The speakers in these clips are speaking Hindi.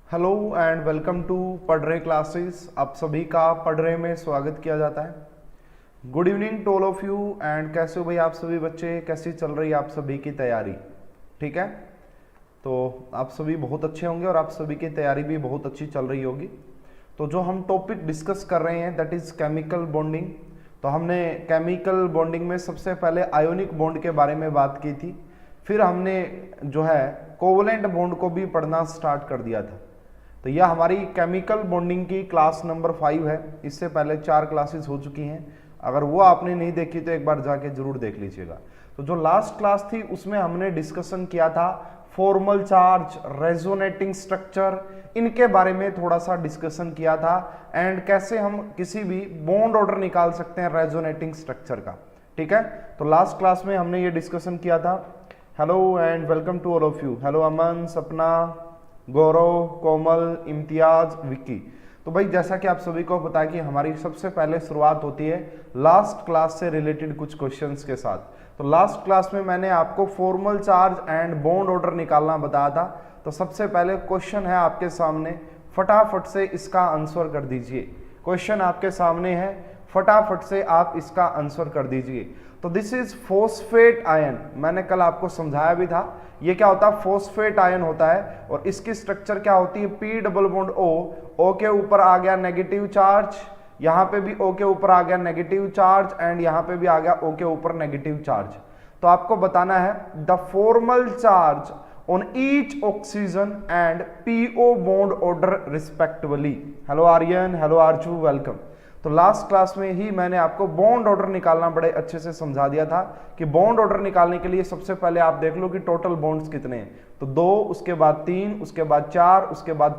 हेलो एंड वेलकम टू पढ़ रहे क्लासेस। आप सभी का पढ़ रहे में स्वागत किया जाता है। Good evening to all of you. And कैसे हो भाई आप सभी बच्चे, कैसी चल रही है आप सभी की तैयारी? ठीक है, तो आप सभी बहुत अच्छे होंगे और आप सभी की तैयारी भी बहुत अच्छी चल रही होगी। तो जो हम टॉपिक डिस्कस कर रहे हैं दैट इज केमिकल बॉन्डिंग। तो हमने केमिकल बॉन्डिंग में सबसे पहले आयोनिक बॉन्ड के बारे में बात की थी, फिर हमने जो है कोवलेंट बॉन्ड को भी पढ़ना स्टार्ट कर दिया था। तो यह हमारी केमिकल बॉन्डिंग की क्लास नंबर 5 है। इससे पहले 4 क्लासेस हो चुकी हैं, अगर वो आपने नहीं देखी तो एक बार जाके जरूर देख लीजिएगा। तो जो लास्ट क्लास थी उसमें हमने डिस्कशन किया था फॉर्मल चार्ज, रेजोनेटिंग स्ट्रक्चर, इनके बारे में थोड़ा सा डिस्कशन किया था एंड कैसे हम किसी भी बॉन्ड ऑर्डर निकाल सकते हैं रेजोनेटिंग स्ट्रक्चर का। ठीक है, तो लास्ट क्लास में हमने ये डिस्कशन किया था। Hello and welcome to all of you. Hello Aman, Sapna, Gaurav, कोमल, इम्तियाज, विक्की। तो भाई जैसा कि आप सभी को पता है कि हमारी सबसे पहले शुरुआत होती है लास्ट क्लास से रिलेटेड कुछ क्वेश्चंस के साथ। तो लास्ट क्लास में मैंने आपको formal charge and bond order निकालना बताया था। तो सबसे पहले क्वेश्चन है आपके सामने, फटाफट से इसका आंसर कर दीजिए। क्वेश्चन आपके सामने है, फटाफट से आप इसका आंसर कर दीजिए। तो दिस इज फॉस्फेट आयन। मैंने कल आपको समझाया भी था ये क्या होता है, फॉस्फेट आयन होता है और इसकी स्ट्रक्चर क्या होती है, पी डबल बॉन्ड ओ के ऊपर आ गया नेगेटिव चार्ज, यहां पे भी ओ के ऊपर आ गया नेगेटिव चार्ज एंड यहां पे भी आ गया ओ के ऊपर नेगेटिव चार्ज। तो आपको बताना है the formal charge on each oxygen and PO bond order respectively. Hello Aryan, hello Archu, welcome. तो लास्ट क्लास में ही मैंने आपको बॉन्ड ऑर्डर निकालना बड़े अच्छे से समझा दिया था कि बॉन्ड ऑर्डर निकालने के लिए सबसे पहले आप देख लो कि टोटल बॉन्ड्स कितने हैं। तो 2, उसके बाद 3, उसके बाद 4, उसके बाद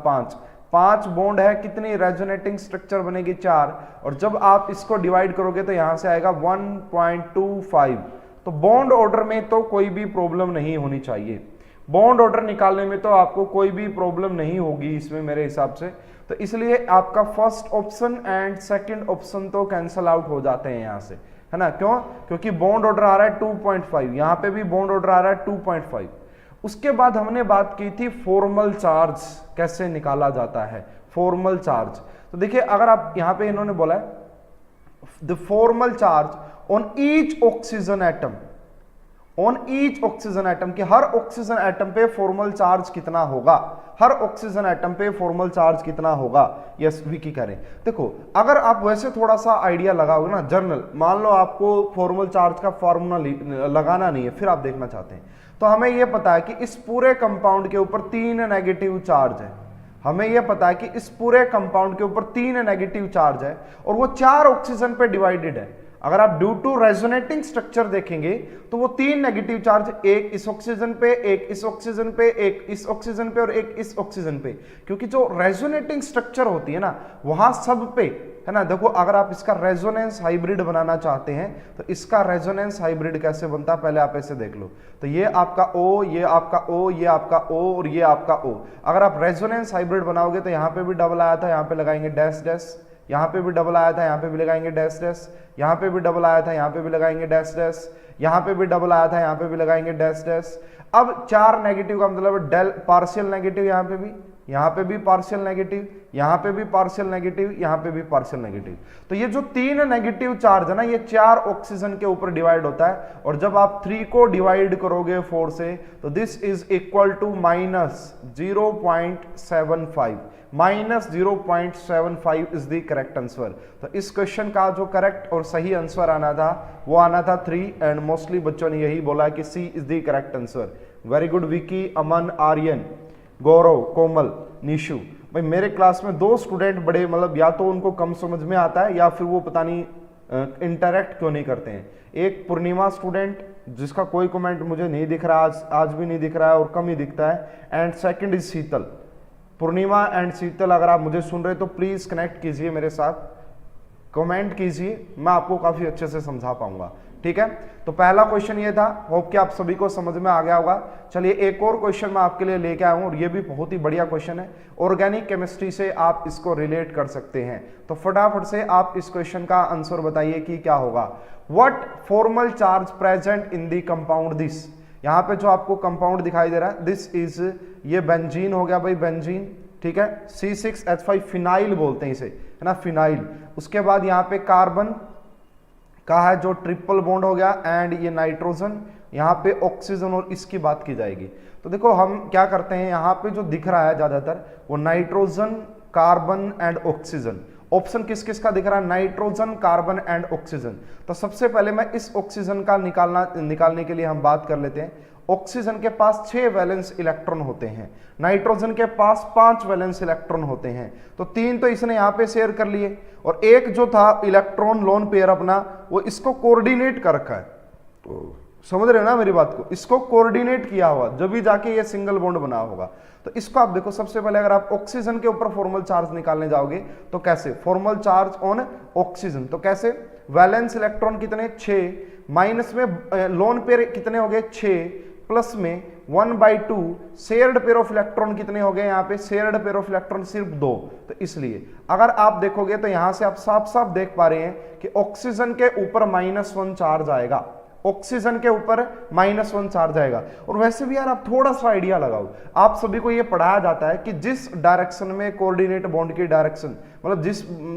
5 बॉन्ड है। कितनी रेजोनेटिंग स्ट्रक्चर बनेगी? 4। और जब आप इसको डिवाइड करोगे तो यहां से आएगा 1.25। तो बॉन्ड ऑर्डर में तो कोई भी प्रॉब्लम नहीं होनी चाहिए, बॉन्ड ऑर्डर निकालने में तो आपको कोई भी प्रॉब्लम नहीं होगी इसमें मेरे हिसाब से। तो इसलिए आपका first option and second option तो कैंसल आउट हो जाते हैं यहां से, है ना? क्यों? क्योंकि बॉन्ड ऑर्डर आ रहा है 2.5, यहां पे भी बॉन्ड ऑर्डर आ रहा है 2.5। उसके बाद हमने बात की थी फॉर्मल चार्ज कैसे निकाला जाता है, फॉर्मल चार्ज। तो देखिए अगर आप यहां पे इन्होंने बोला है the formal charge on each oxygen atom, on each oxygen atom, कि हर ऑक्सीजन एटम पे फॉर्मल चार्ज कितना होगा, हर ऑक्सीजन एटम पे फॉर्मल चार्ज कितना होगा। यस विकी करें। देखो अगर आप वैसे थोड़ा सा आइडिया लगाओगे ना जर्नल, मान लो आपको फॉर्मल चार्ज का फॉर्मूला लगाना नहीं है, फिर आप देखना चाहते हैं, तो हमें यह पता है कि इस पूरे कंपाउंड के ऊपर 3 नेगेटिव चार्ज है। हमें यह पता है कि इस पूरे कंपाउंड के ऊपर 3 नेगेटिव चार्ज है और वो 4 ऑक्सीजन पे डिवाइडेड है। अगर आप ड्यू टू रेजोनेटिंग स्ट्रक्चर देखेंगे तो वो 3 नेगेटिव चार्ज, एक इस ऑक्सीजन पे, एक इस ऑक्सीजन पे, एक इस ऑक्सीजन पे और एक इस ऑक्सीजन पे, क्योंकि जो रेजोनेटिंग स्ट्रक्चर होती है ना वहां सब पे, है ना। देखो अगर आप इसका रेजोनेंस हाइब्रिड बनाना चाहते हैं तो इसका रेजोनेंस हाइब्रिड कैसे बनता है पहले आप ऐसे देख लो। तो ये आपका O, ये आपका O, ये आपका O और ये आपका O। अगर आप रेजोनेंस हाइब्रिड बनाओगे तो यहाँ पे भी डबल आया था, यहाँ पे लगाएंगे डैश डैश, यहाँ पे भी डबल आया था, यहाँ पे भी लगाएंगे डैश डैश, यहाँ पे भी डबल आया था, यहाँ पे भी लगाएंगे डैश डैश, यहाँ पे भी डबल आया था, यहाँ पे भी लगाएंगे डैश डैश। अब 4 नेगेटिव का मतलब डेल पार्शियल नेगेटिव, यहाँ पे भी पार्शियल नेगेटिव, यहाँ पे भी पार्शियल नेगेटिव, यहाँ पे भी पार्शियल नेगेटिव। तो ये जो 3 नेगेटिव चार्ज है ना, ये 4 ऑक्सीजन के ऊपर डिवाइड होता है और जब आप 3 को डिवाइड करोगे 4 से तो this is equal to -0.75, -0.75 is the correct answer. तो इस क्वेश्चन का जो करेक्ट और सही आंसर आना था वो आना था 3 एंड मोस्टली बच्चों ने यही बोला कि C is the correct answer. Very good Vicky, Aman, Aryan, Gaurav, Komal, Nishu. भाई मेरे क्लास में 2 स्टूडेंट बड़े मतलब या तो उनको कम समझ में आता है या फिर वो पता नहीं इंटरेक्ट क्यों नहीं करते हैं। एक पूर्णिमा स्टूडेंट जिसका कोई कमेंट मुझे नहीं दिख रहा, आज भी नहीं दिख रहा है और कम ही दिखता है, and second is Sheetal. Purnima and Sheetal अगर आप मुझे सुन रहे तो प्लीज कनेक्ट कीजिए मेरे साथ, कमेंट कीजिए, मैं आपको काफी अच्छे से समझा पाऊंगा। ठीक है, तो पहला क्वेश्चन ये था, होप कि आप सभी को समझ में आ गया होगा। चलिए एक और क्वेश्चन मैं आपके लिए लेके आया हूं और ये भी बहुत ही बढ़िया क्वेश्चन है, ऑर्गेनिक केमिस्ट्री से आप इसको रिलेट कर सकते हैं। तो फटाफट से आप इस क्वेश्चन का आंसर बताइए कि क्या होगा। What formal charge present in the compound this, यहाँ पे जो आपको कंपाउंड दिखाई दे रहा है दिस इज, ये बेंजीन हो गया भाई, बेंजीन, ठीक है, C6H5 फिनाइल बोलते हैं इसे, है ना, फिनाइल। उसके बाद यहाँ पे कार्बन का है जो ट्रिपल बॉन्ड हो गया, एंड ये नाइट्रोजन, यहाँ पे ऑक्सीजन, और इसकी बात की जाएगी। तो देखो हम क्या करते हैं, यहाँ पे जो दिख रहा है ज्यादातर वो nitrogen, carbon and oxygen. Option किस किस का दिख रहा है, नाइट्रोजन, कार्बन एंड ऑक्सीजन। तो सबसे पहले मैं इस ऑक्सीजन का निकालने के लिए हम बात कर लेते हैं। ऑक्सीजन के पास 6 वैलेंस इलेक्ट्रॉन होते हैं, नाइट्रोजन के पास 5 वैलेंस इलेक्ट्रॉन होते हैं, तो 3 तो इसने यहाँ पे शेयर कर लिए, और एक जो था इलेक्ट्रॉन लोन पेयर अपना, वो इसको कोऑर्डिनेट कर रखा है। तो समझ रहे हो ना मेरी बात को, इसको कोऑर्डिनेट किया हुआ, जब भी जाके ये सिंगल बॉन्ड बना होगा। तो इसको आप देखो, सबसे पहले अगर आप ऑक्सीजन के ऊपर फॉर्मल चार्ज निकालने जाओगे तो कैसे, फॉर्मल चार्ज ऑन ऑक्सीजन, तो कैसे, वैलेंस इलेक्ट्रॉन कितने, 6, माइनस में लोन पेयर कितने हो गए, 6, प्लस में 1/2, शेयर्ड पेयर ऑफ इलेक्ट्रॉन कितने हो गए, यहाँ पे शेयर्ड पेयर ऑफ इलेक्ट्रॉन सिर्फ 2। तो इसलिए अगर आप देखोगे तो यहां से आप साफ साफ देख पा रहे हैं कि ऑक्सीजन के ऊपर -1 चार्ज आएगा, ऑक्सीजन के ऊपर -1 चार्ज आएगा। और वैसे भी यार आप थोड़ा सा आइडिया लगाओ, आप सभी को ये पढ़ाया जाता है कि जिस डायरेक्शन में कोऑर्डिनेट बॉन्ड की डायरेक्शन, मतलब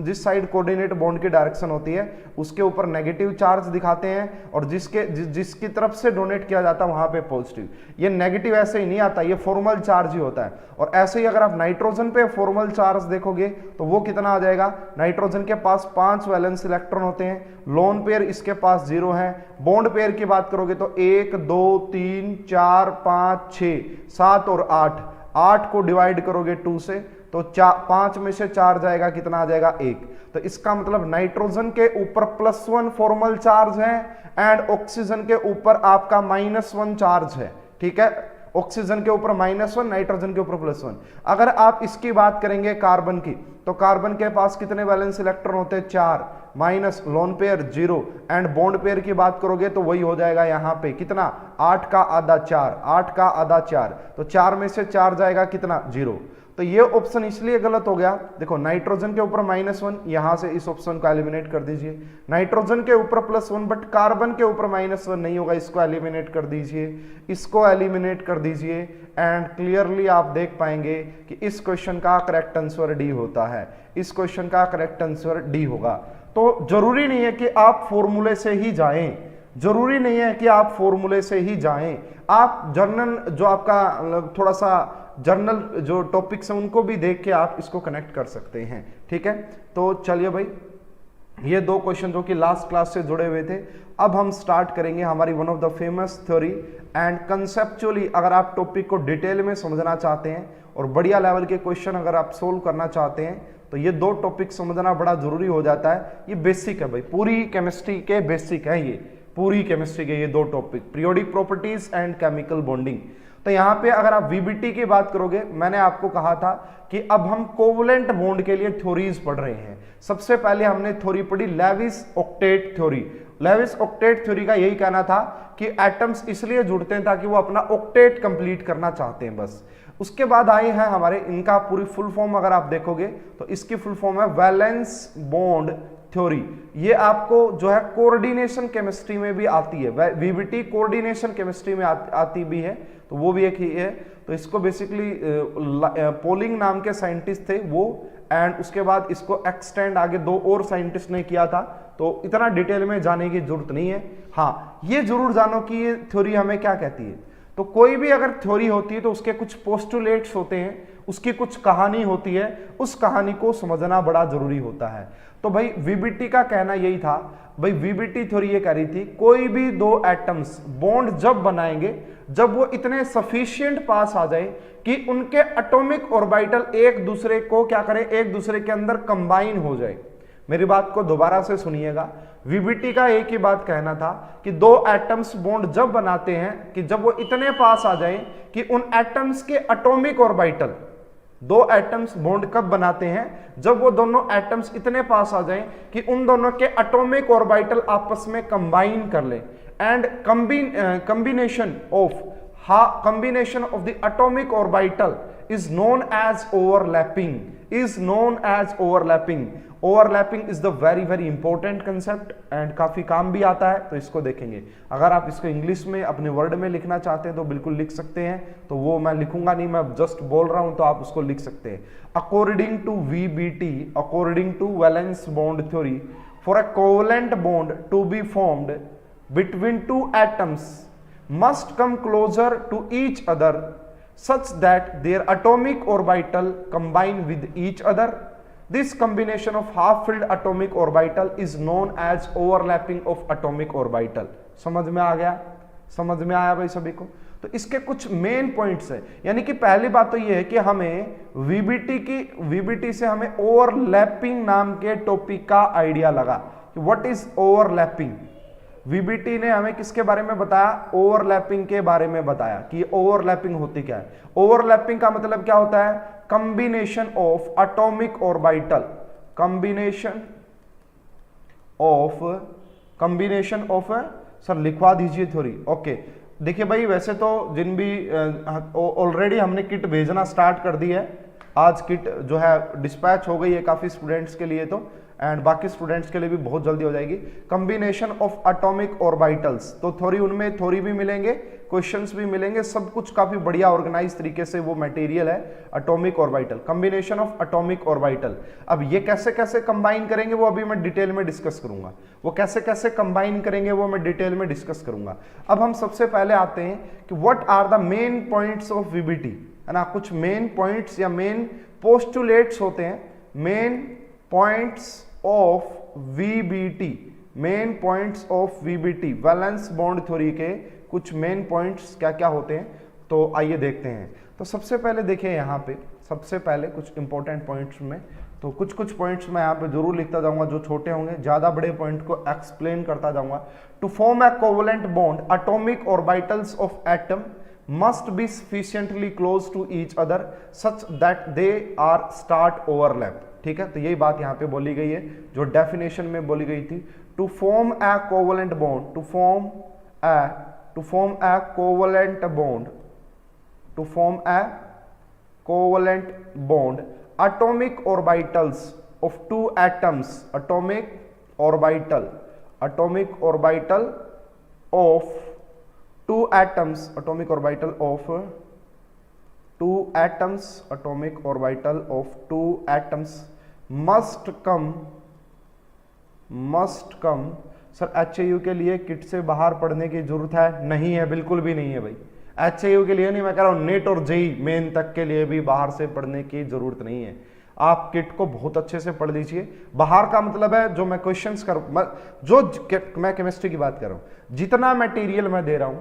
जिस साइड कोऑर्डिनेट बॉन्ड की डायरेक्शन होती है उसके ऊपर नेगेटिव चार्ज दिखाते हैं, और जिसकी तरफ से डोनेट किया जाता है वहां पे पॉजिटिव। ये नेगेटिव ऐसे ही नहीं आता, ये फॉर्मल चार्ज ही होता है। और ऐसे ही अगर आप नाइट्रोजन पे फॉर्मल चार्ज देखोगे तो वो कितना आ जाएगा, नाइट्रोजन के पास 5 वैलेंस इलेक्ट्रॉन होते हैं, लोन पेयर इसके पास 0 है, बॉन्ड पेयर की बात करोगे तो 1 2 3 4 5 6 7 और 8 को डिवाइड करोगे 2 से तो 5 में से 4 जाएगा, कितना आ जाएगा, 1। तो इसका मतलब नाइट्रोजन के ऊपर +1 फॉर्मल चार्ज है, एंड ऑक्सीजन के ऊपर आपका -1 चार्ज है, ठीक है, ऑक्सीजन के ऊपर -1, नाइट्रोजन के ऊपर +1। अगर आप इसकी बात करेंगे कार्बन की, तो कार्बन के पास कितने वैलेंस इलेक्ट्रॉन होते हैं, 4, minus lone pair 0, and bond pair की बात करोगे तो वही हो जाएगा यहाँ पे कितना, 8 का आधा 4, 8 का आधा 4, तो 4 में से 4 जाएगा कितना, 0। तो ये ऑप्शन इसलिए गलत हो गया, देखो नाइट्रोजन के ऊपर -1, यहां से इस ऑप्शन को एलिमिनेट कर दीजिए, नाइट्रोजन के ऊपर +1 बट कार्बन के ऊपर -1 नहीं होगा, इसको एलिमिनेट कर दीजिए, इसको एलिमिनेट कर दीजिए, एंड क्लियरली आप देख पाएंगे कि इस क्वेश्चन का करेक्ट आंसर डी होता है, इस क्वेश्चन का करेक्ट आंसर डी होगा। तो जरूरी नहीं है कि आप फॉर्मूले से ही जाएं, जरूरी नहीं है कि आप फॉर्मूले से ही जाएं, आप जर्नल जो आपका थोड़ा सा जर्नल जो टॉपिक्स हैं उनको भी देख के आप इसको कनेक्ट कर सकते हैं, ठीक है। तो चलिए भाई, ये 2 क्वेश्चन जो कि लास्ट क्लास से जुड़े हुए थे, अब हम स्टार्ट करेंगे हमारी one of the famous theory and conceptually. अगर आप टॉपिक को डिटेल में समझना चाहते हैं और बढ़िया लेवल के क्वेश्चन अगर आप सोल्व करना चाहते हैं तो ये 2 टॉपिक समझना बड़ा जरूरी हो जाता है। ये बेसिक है भाई, पूरी केमिस्ट्री के बेसिक है, ये पूरी केमिस्ट्री के ये 2 topic, periodic properties and chemical bonding. तो यहाँ पे अगर आप वीबीटी की बात करोगे, मैंने आपको कहा था कि अब हम कोवलेंट बॉन्ड के लिए थ्योरीज पढ़ रहे हैं। सबसे पहले हमने थ्योरी पढ़ी Lewis octet theory. Lewis octet theory का यही कहना था कि एटम्स इसलिए जुड़ते हैं ताकि वो अपना ऑक्टेट कंप्लीट करना चाहते हैं, बस। उसके बाद आए हैं हमारे, इनका पूरी फुल फॉर्म अगर आप देखोगे तो इसकी फुल फॉर्म है वैलेंस बॉन्ड थ्योरी। ये आपको जो है कोऑर्डिनेशन केमिस्ट्री में भी आती है, वीबीटी कोऑर्डिनेशन केमिस्ट्री में आती भी है, तो वो भी एक ही है। तो इसको बेसिकली पोलिंग नाम के साइंटिस्ट थे वो, एंड उसके बाद इसको एक्सटेंड आगे 2 और साइंटिस्ट ने किया था, तो इतना डिटेल में जाने की जरूरत नहीं है। हाँ, ये जरूर जानो कि ये थ्योरी हमें क्या कहती है। तो कोई भी अगर थ्योरी होती है तो उसके कुछ पोस्टुलेट्स होते हैं, उसकी कुछ कहानी होती है, उस कहानी को समझना बड़ा जरूरी होता है। तो भाई वीबीटी का कहना यही था, भाई वीबीटी थ्योरी ये कह रही थी कोई भी 2 एटम्स बॉन्ड जब बनाएंगे जब वो इतने सफिशिएंट पास आ जाए कि उनके एटॉमिक ऑर्बिटल एक दूसरे को क्या करें, एक दूसरे के अंदर कंबाइन हो जाए। मेरी बात को दोबारा से सुनिएगा, वीबीटी का एक ही बात कहना था कि 2 एटम्स बॉन्ड जब बनाते हैं कि जब वो इतने पास आ जाए कि उन एटम्स के एटॉमिक ऑर्बिटल, 2 एटम्स बॉन्ड कब बनाते हैं, जब वो दोनों एटम्स इतने पास आ जाएं कि उन दोनों के एटॉमिक ऑर्बिटल आपस में कंबाइन कर ले, and combination of the atomic orbital is known as overlapping, is known as overlapping. Overlapping is the very very important concept and काफी काम भी आता है, तो इसको देखेंगे। अगर आप इसको इंग्लिश में अपने वर्ड में लिखना चाहते हैं तो बिल्कुल लिख सकते हैं, तो वो मैं लिखूंगा नहीं, मैं जस्ट बोल रहा हूं तो आप उसको लिख सकते हैं। According to VBT, according to valence bond theory, for a covalent bond to be formed between two atoms must come closer to each other such that their atomic orbital combine with each other. This combination of half-filled atomic orbital is known as overlapping of atomic orbital. समझ में आ गया? समझ में आया भाई सभी को? तो इसके कुछ मेन पॉइंट्स है, यानी कि पहली बात तो ये है कि हमें VBT से हमें ओवरलैपिंग नाम के टॉपिक का आइडिया लगा कि व्हाट इज ओवरलैपिंग। VBT ने हमें किसके बारे में बताया? ओवरलैपिंग के बारे में बताया कि ओवरलैपिंग होती क्या है। ओवरलैपिंग का मतलब क्या होता है? Combination of atomic orbital, combination of sir लिखवा दीजिए थ्योरी। ओके, देखिए भाई वैसे तो जिन भी ऑलरेडी हमने किट भेजना स्टार्ट कर दी है, आज किट जो है डिस्पैच हो गई है काफी स्टूडेंट्स के लिए, तो एंड बाकी स्टूडेंट्स के लिए भी बहुत जल्दी हो जाएगी। कॉम्बिनेशन ऑफ एटॉमिक ऑर्बिटल्स, तो थ्योरी उनमें थ्योरी भी मिलेंगे, क्वेश्चंस भी मिलेंगे, सब कुछ काफी बढ़िया ऑर्गेनाइज तरीके से वो मटेरियल है। Atomic orbital, combination of atomic orbital, अब ये कैसे कैसे कंबाइन करेंगे वो अभी मैं डिटेल में डिस्कस करूंगा, वो कैसे कैसे कंबाइन करेंगे वो मैं डिटेल में डिस्कस करूंगा। अब हम सबसे पहले आते हैं कि what are the main points of VBT, है ना। कुछ मेन पॉइंट्स या मेन पोस्टुलेट्स होते हैं, main points of VBT, main points of VBT, valence bond theory के कुछ मेन पॉइंट्स क्या क्या होते हैं, तो आइए देखते हैं। तो सबसे पहले देखिए यहाँ पे, सबसे पहले कुछ इंपॉर्टेंट पॉइंट्स में, तो कुछ कुछ पॉइंट्स मैं यहाँ पे जरूर लिखता जाऊंगा, जो छोटे होंगे, ज्यादा बड़े पॉइंट को एक्सप्लेन करता जाऊंगा। To form a covalent bond, atomic orbitals of atom must be sufficiently close to each other such that they are start overlap। ठीक है, तो यही बात यहाँ पे बोली गई है जो डेफिनेशन में बोली गई थी। To form a covalent bond, to form a covalent bond, to form a covalent bond, atomic orbitals of two atoms, atomic orbital of two atoms, atomic orbital of two atoms, atomic orbital of two atoms must come sir HAU के लिए किट से बाहर पढ़ने की जरूरत है? नहीं है, बिल्कुल भी नहीं है भाई। HAU के लिए नहीं, मैं कह रहा हूं नेट और जेई मेन तक के लिए भी बाहर से पढ़ने की जरूरत नहीं है। आप किट को बहुत अच्छे से पढ़ लीजिए। बाहर का मतलब है जो मैं क्वेश्चंस मैं केमिस्ट्री की बात कर रहा हूं, जितना मटेरियल मैं दे रहा हूं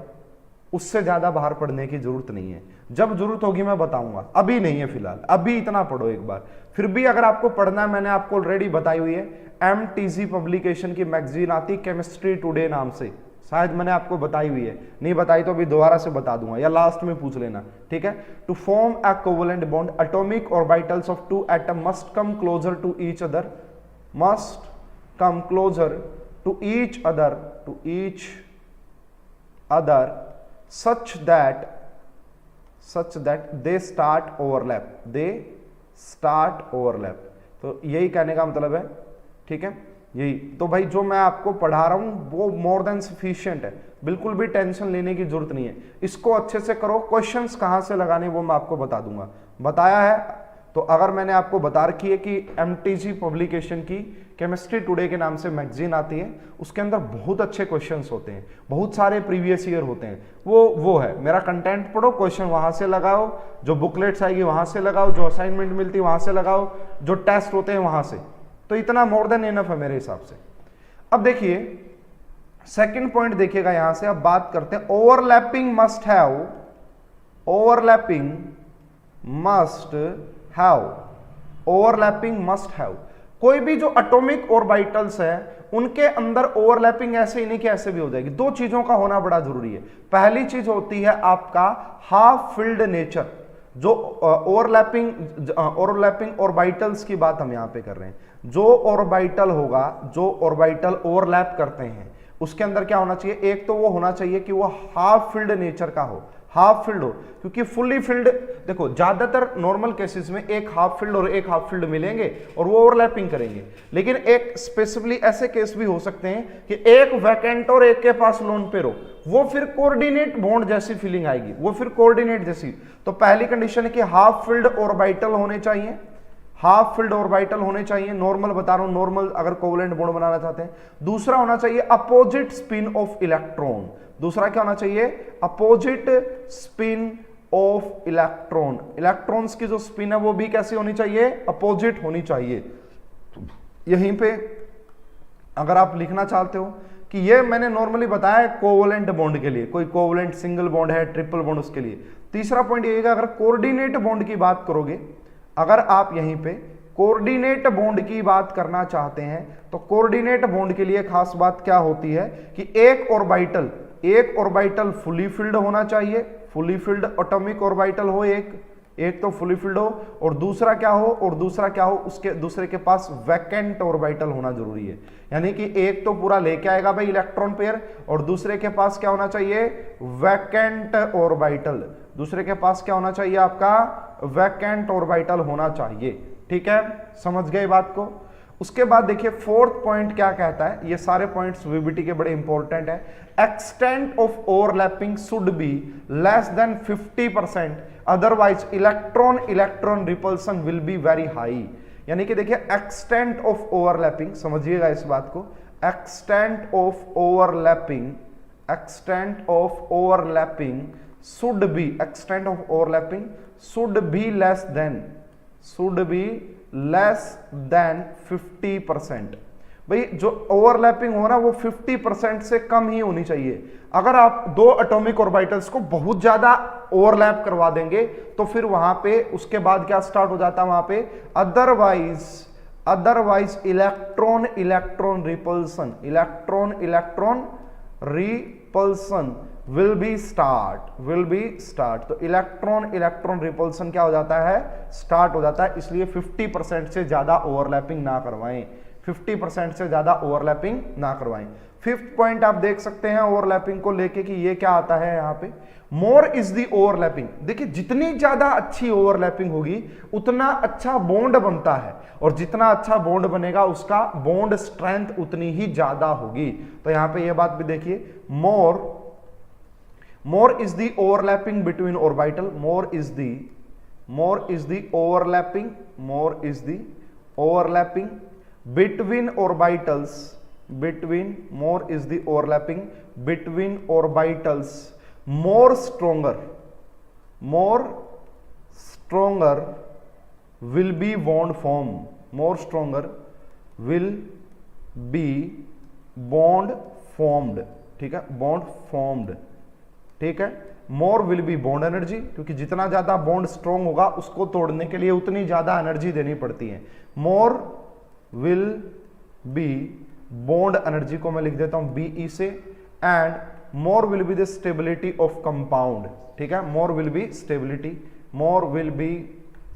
उससे ज्यादा बाहर पढ़ने की जरूरत नहीं है। जब जरूरत होगी मैं बताऊंगा, अभी नहीं है फिलहाल, अभी इतना पढ़ो एक बार। फिर भी अगर आपको पढ़ना है, मैंने आपको ऑलरेडी बताई हुई है, MTG पब्लिकेशन की मैगजीन आती केमिस्ट्री टुडे नाम से, शायद मैंने आपको बताई हुई है, नहीं बताई तो अभी दोबारा से बता दूंगा या लास्ट में पूछ लेना, ठीक है। To form a covalent bond, atomic orbitals of two atom must come closer to each other, must come closer to each other such that they start overlap, तो यही कहने का मतलब है, ठीक है। यही तो भाई जो मैं आपको पढ़ा रहा हूं वो मोर देन सफिशिएंट है, बिल्कुल भी टेंशन लेने की जरूरत नहीं है। इसको अच्छे से करो, क्वेश्चंस कहां से लगाने वो मैं आपको बता दूंगा, बताया है। तो अगर मैंने आपको बता रखी है कि MTG पब्लिकेशन की केमिस्ट्री टुडे के नाम से मैगजीन आती है, उसके अंदर बहुत अच्छे क्वेश्चंस होते हैं, बहुत सारे प्रीवियस ईयर होते हैं, वो है। मेरा कंटेंट पढ़ो, क्वेश्चन वहां से लगाओ, जो बुकलेट्स आएगी वहां से लगाओ, जो असाइनमेंट मिलती है वहां से लगाओ, जो टेस्ट होते हैं वहां से, तो इतना मोर देन इनफ है मेरे हिसाब से। अब देखिए सेकंड पॉइंट देखिएगा, यहां से अब बात करते हैं ओवरलैपिंग मस्ट हैव, कोई भी जो एटॉमिक ऑर्बिटल्स है उनके अंदर ओवरलैपिंग ऐसे ही नहीं कि ऐसे भी हो जाएगी। दो चीजों का होना बड़ा जरूरी है। पहली चीज होती है आपका हाफ फिल्ड नेचर, जो ओवरलैपिंग ऑर्बिटल्स की बात हम यहां पे कर रहे हैं। जो ऑर्बिटल होगा, जो ऑर्बिटल ओवरलैप करते हैं, उसके अंदर क्या होना चाहिए, एक तो वो होना चाहिए कि वो हाफ फिल्ड नेचर का हो। हाफ फिल्ड हो, क्योंकि फुल्ली फिल्ड देखो ज्यादातर नॉर्मल केसेस में एक हाफ फिल्ड और एक हाफ फिल्ड मिलेंगे और वो ओवरलैपिंग करेंगे, लेकिन एक स्पेसिफिकली ऐसे केस भी हो सकते हैं कि एक वैकेंट और एक के पास लोन पेयर हो, वो फिर कोऑर्डिनेट बॉन्ड जैसी फीलिंग आएगी, वो फिर कोऑर्डिनेट जैसी। तो पहली कंडीशन है कि हाफ फिल्ड ऑर्बिटल होने चाहिए, हाफ फिल्ड ऑर्बिटल होने चाहिए, नॉर्मल बता रहा हूं, नॉर्मल अगर कोवलेंट बॉन्ड बनाना चाहते हैं। दूसरा होना चाहिए अपोजिट स्पिन ऑफ इलेक्ट्रॉन, दूसरा क्या होना चाहिए, opposite spin off electron, electrons की जो स्पिन है वो भी कैसी होनी चाहिए, अपोजिट होनी चाहिए। यहीं पे अगर आप लिखना चाहते हो कि ये मैंने नॉर्मली बताया कोवलेंट बॉन्ड के लिए, कोई कोवलेंट सिंगल बॉन्ड है, ट्रिपल बॉन्ड, उसके लिए। तीसरा पॉइंट ये अगर कोऑर्डिनेट बॉन्ड की बात करोगे, अगर आप यहीं पे कोऑर्डिनेट बॉन्ड की बात करना चाहते हैं तो कोऑर्डिनेट बॉन्ड के लिए खास बात क्या होती है कि एक ऑर्बिटल फुली फिल्ड होना चाहिए, फुली फिल्ड एटॉमिक ऑर्बिटल हो, एक तो फुली फिल्ड हो और दूसरा क्या हो, उसके दूसरे के पास वैकेंट ऑर्बिटल होना जरूरी है। यानी कि एक तो पूरा लेके आएगा भाई इलेक्ट्रॉन पेयर और दूसरे के पास क्या होना चाहिए, वैकेंट ऑर्बिटल, दूसरे के पास क्या होना चाहिए, आपका वैकेंट ऑर्बिटल होना चाहिए। ठीक है, समझ गए बात को। उसके बाद देखिए फोर्थ पॉइंट क्या कहता है, ये सारे पॉइंट्स वीबीटी के बड़े इंपॉर्टेंट है। Extent of overlapping should be less than 50%, otherwise electron repulsion will be very high. यानी कि देखिए एक्सटेंट ऑफ ओवरलैपिंग, समझिएगा इस बात को, extent of overlapping should be less than 50%। भाई जो ओवरलैपिंग हो ना वो 50% से कम ही होनी चाहिए। अगर आप दो एटॉमिक ऑर्बिटल्स को बहुत ज्यादा ओवरलैप करवा देंगे तो फिर वहां पे उसके बाद क्या स्टार्ट हो जाता है, वहां पे otherwise electron repulsion will be start। तो इलेक्ट्रॉन रिपल्सन क्या हो जाता है, स्टार्ट हो जाता है। इसलिए 50% से ज्यादा ओवरलैपिंग ना करवाएं, 50% से ज्यादा ओवरलैपिंग ना करवाएं। फिफ्थ पॉइंट आप देख सकते हैं ओवरलैपिंग को लेके कि ये क्या आता है यहाँ पे, मोर इज दी ओवरलैपिंग। देखिए जितनी ज्यादा अच्छी ओवरलैपिंग होगी उतना अच्छा बॉन्ड बनता है, और जितना अच्छा बॉन्ड बनेगा उसका बॉन्ड स्ट्रेंथ उतनी ही ज्यादा होगी। तो यहाँ पे ये बात भी देखिए, more is the overlapping between orbital, more is the overlapping between orbitals, more stronger will be bond formed, ठीक है, बॉन्ड फॉर्म्ड, ठीक है। मोर विल बी बॉन्ड एनर्जी, क्योंकि जितना ज्यादा बॉन्ड स्ट्रॉन्ग होगा उसको तोड़ने के लिए उतनी ज्यादा एनर्जी देनी पड़ती है। मोर विल बी बॉन्ड एनर्जी को मैं लिख देता हूं बीई से, and more will be the stability of compound, ठीक है। मोर विल बी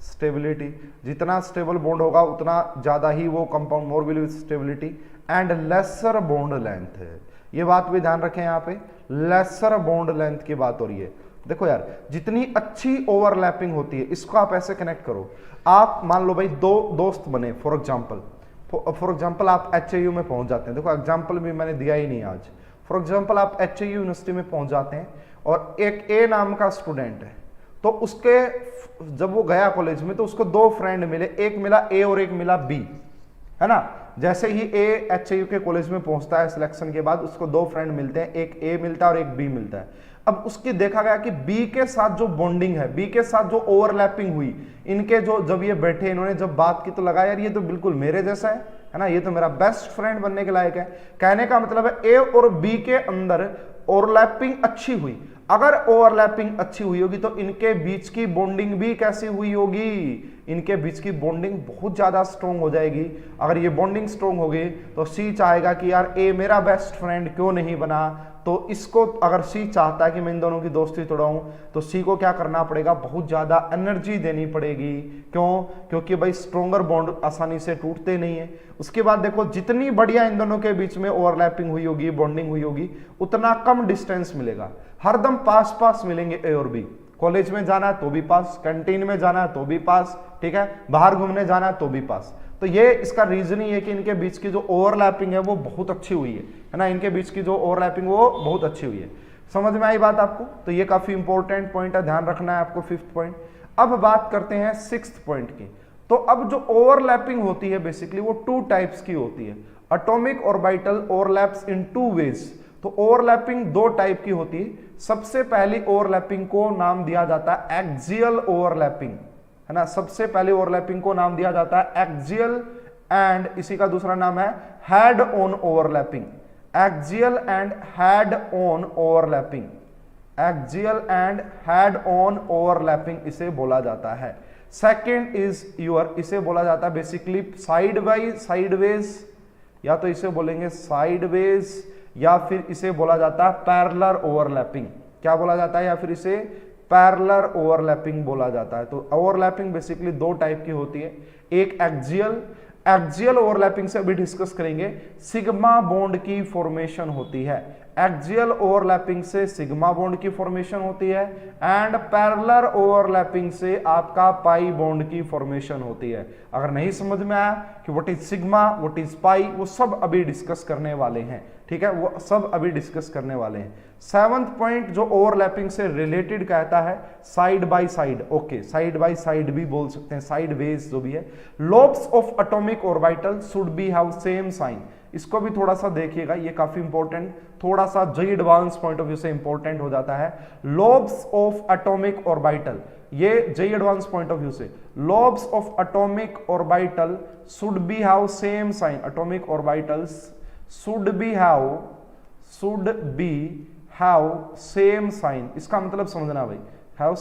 स्टेबिलिटी, जितना स्टेबल बॉन्ड होगा उतना ज्यादा ही वो compound, more will B stability and lesser bond length. ये बात भी ध्यान रखें, यहाँ पे लेसर बॉन्ड लेंथ की बात हो रही है। देखो यार जितनी अच्छी ओवरलैपिंग होती है, इसको आप ऐसे कनेक्ट करो, आप मान लो भाई दो दोस्त बने, फॉर एग्जाम्पल आप HAU में पहुंच जाते हैं। देखो एग्जाम्पल भी मैंने दिया ही नहीं आज। फॉर एग्जाम्पल आप HAU यूनिवर्सिटी में पहुंच जाते हैं और एक A नाम का स्टूडेंट है, तो उसके जब वो गया कॉलेज में तो उसको दो फ्रेंड मिले, एक मिला A और एक मिला B, है ना। जैसे ही A HAU के कॉलेज में पहुंचता है सिलेक्शन के बाद, उसको दो फ्रेंड मिलते हैं, एक A मिलता है और एक B मिलता है। अब उसकी देखा गया कि B के साथ जो बॉन्डिंग है, B के साथ जो ओवरलैपिंग हुई, इनके जो जब ये बैठे इन्होंने जब बात की तो लगा यार ये तो बिल्कुल मेरे जैसा है ना, ये तो मेरा बेस्ट फ्रेंड बनने के लायक है। कहने का मतलब है A और B के अंदर ओवरलैपिंग अच्छी हुई। अगर ओवरलैपिंग अच्छी हुई होगी तो इनके बीच की बॉन्डिंग भी कैसी हुई होगी, इनके बीच की बॉन्डिंग बहुत ज़्यादा स्ट्रॉन्ग हो जाएगी। अगर ये बॉन्डिंग स्ट्रॉन्ग होगी तो सी चाहेगा कि यार ए मेरा बेस्ट फ्रेंड क्यों नहीं बना, तो इसको अगर सी चाहता है कि मैं इन दोनों की दोस्ती तोड़ाऊं तो सी को क्या करना पड़ेगा, बहुत ज़्यादा एनर्जी देनी पड़ेगी। क्यों? क्योंकि भाई स्ट्रॉन्गर बॉन्ड आसानी से टूटते नहीं है। उसके बाद देखो जितनी बढ़िया इन दोनों के बीच में ओवरलैपिंग हुई होगी, बॉन्डिंग हुई होगी, उतना कम डिस्टेंस मिलेगा। हरदम पास पास मिलेंगे ए और बी। कॉलेज में जाना है तो भी पास, कैंटीन में जाना है तो भी पास, ठीक है, बाहर घूमने जाना है तो भी पास। तो ये इसका रीजन ही है कि इनके बीच की जो ओवरलैपिंग है वो बहुत अच्छी हुई है ना, इनके बीच की जो ओवरलैपिंग वो बहुत अच्छी हुई है। समझ में आई बात आपको? तो ये काफी इंपॉर्टेंट पॉइंट है, ध्यान रखना है आपको, 5th पॉइंट। अब बात करते हैं 6th पॉइंट की। तो अब जो ओवरलैपिंग होती है बेसिकली वो 2 टाइप्स की होती है। एटॉमिक ऑर्बिटल ओवरलैप्स इन 2 वेज। तो ओवरलैपिंग 2 टाइप की होती है। सबसे पहली ओवरलैपिंग को नाम दिया जाता है एक्सियल ओवरलैपिंग, है ना। सबसे पहले ओवरलैपिंग को नाम दिया जाता है एक्सियल, एंड इसी का दूसरा नाम है head on overlapping. Axial and head on overlapping, axial and head on overlapping इसे बोला जाता है। सेकेंड इज योर, इसे बोला जाता है बेसिकली साइडवेज, या तो इसे बोलेंगे साइडवेज, या फिर इसे बोला जाता है पैरेलल ओवरलैपिंग। क्या बोला जाता है? या फिर इसे पैरेलल ओवरलैपिंग बोला जाता है। तो ओवरलैपिंग बेसिकली 2 टाइप की होती है। एक एक्सियल ओवरलैपिंग से अभी डिस्कस करेंगे, सिग्मा बॉन्ड की फॉर्मेशन होती है। एक्सियल ओवरलैपिंग से सिग्मा बॉन्ड की फॉर्मेशन होती है, एंड पैरेलल ओवरलैपिंग से आपका पाई बॉन्ड की फॉर्मेशन होती है। अगर नहीं समझ में आया कि what is sigma, what is pi, वो सब अभी डिस्कस करने वाले हैं, ठीक है, वो सब अभी डिस्कस करने वाले हैं। 7th पॉइंट जो ओवरलैपिंग से रिलेटेड कहता है side by side. Okay, side by side भी बोल सकते हैं, साइडवेज जो भी है। Lobes of atomic orbital should be have same sign. इसको भी थोड़ा सा देखिएगा, ये काफी इंपॉर्टेंट, थोड़ा सा JEE advance point of view से इंपॉर्टेंट हो जाता है। लोब्स ऑफ एटॉमिक ऑर्बिटल, ये JEE advance point of view से, lobes of atomic orbital should be have same sign. Atomic orbitals should be have same sign। इसका मतलब समझना भाई, have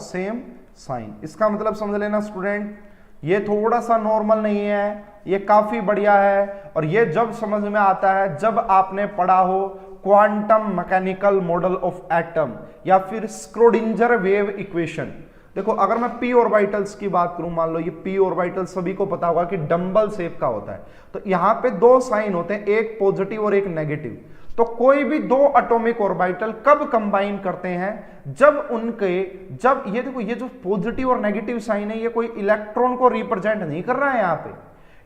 same sign, इसका मतलब समझ लेना स्टूडेंट। ये थोड़ा सा नॉर्मल नहीं है, ये काफी बढ़िया है, और ये जब समझ में आता है जब आपने पढ़ा हो quantum mechanical model of atom या फिर स्क्रोडिंजर वेव इक्वेशन। देखो अगर मैं पी ऑर्बिटल्स की बात करूं, मान लो ये पी ऑर्बिटल सभी को पता होगा कि डंबल शेप का होता है। तो यहां पे 2 साइन होते हैं, एक पॉजिटिव और एक नेगेटिव। तो कोई भी 2 एटॉमिक ऑर्बिटल कब कंबाइन करते हैं, जब ये देखो, ये जो पॉजिटिव और नेगेटिव साइन है ये कोई इलेक्ट्रॉन को रिप्रेजेंट नहीं कर रहा है। यहां पे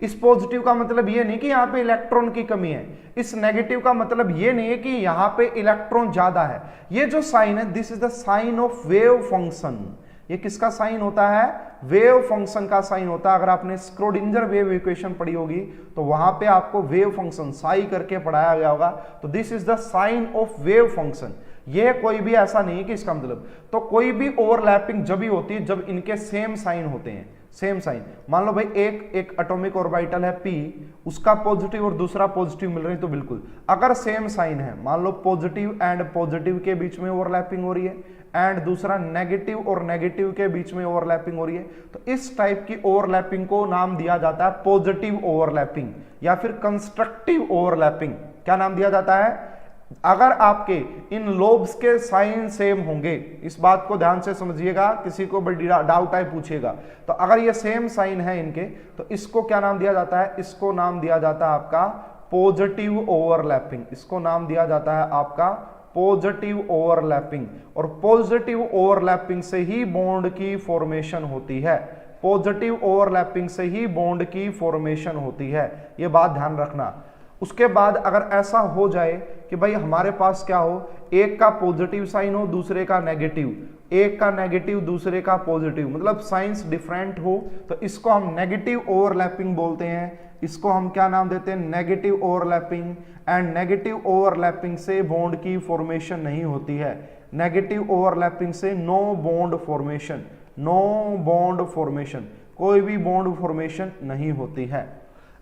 इस पॉजिटिव का मतलब ये नहीं कि यहां पे इलेक्ट्रॉन की कमी है, इस नेगेटिव का मतलब ये नहीं है कि यहां पे इलेक्ट्रॉन ज्यादा है। ये जो साइन है, this is the sign of wave function. ये किसका साइन होता है? वेव फंक्शन का साइन होता है। अगर आपने स्क्रोडिंजर वेव इक्वेशन पढ़ी होगी तो वहां पे आपको वेव फंक्शन साई करके पढ़ाया गया होगा। तो this is the sign of wave function. ये कोई भी ऐसा नहीं है कि इसका मतलब, तो कोई भी ओवरलैपिंग जब ही होती है जब इनके सेम साइन होते हैं, सेम साइन। मान लो भाई एक एटॉमिक ऑर्बिटल है P, उसका पॉजिटिव और दूसरा पॉजिटिव मिल रही है, तो बिल्कुल अगर सेम साइन है, मान लो पॉजिटिव एंड पॉजिटिव के बीच में ओवरलैपिंग हो रही है, एंड दूसरा नेगेटिव और नेगेटिव के बीच में ओवरलैपिंग हो रही है, तो इस टाइप की ओवरलैपिंग को नाम दिया जाता है पॉजिटिव ओवरलैपिंग या फिर कंस्ट्रक्टिव ओवरलैपिंग। क्या नाम दिया जाता है? अगर आपके इन लोब्स के साइन सेम होंगे, इस बात को ध्यान से समझिएगा, किसी को बड़ी डाउट आए पूछिएगा, तो अगर ये सेम साइन है इनके, तो इसको क्या नाम दिया जाता है? इसको नाम दिया जाता है आपका पॉजिटिव ओवरलैपिंग। इसको नाम दिया जाता है आपका पॉजिटिव ओवरलैपिंग। और पॉजिटिव ओवरलैपिंग से ही बॉन्ड की फॉर्मेशन होती है, पॉजिटिव ओवरलैपिंग से ही बॉन्ड की फॉर्मेशन होती है, ये बात ध्यान रखना। उसके बाद अगर ऐसा हो जाए कि भाई हमारे पास क्या हो, एक का पॉजिटिव साइन हो दूसरे का नेगेटिव, एक का नेगेटिव दूसरे का पॉजिटिव, मतलब साइंस डिफरेंट हो, तो इसको हम नेगेटिव ओवरलैपिंग बोलते हैं। इसको हम क्या नाम देते हैं? Negative overlapping. And negative overlapping से बॉन्ड की फॉर्मेशन नहीं होती है। नेगेटिव ओवरलैपिंग से no bond formation, no bond formation, कोई भी बॉन्ड फॉर्मेशन नहीं होती है।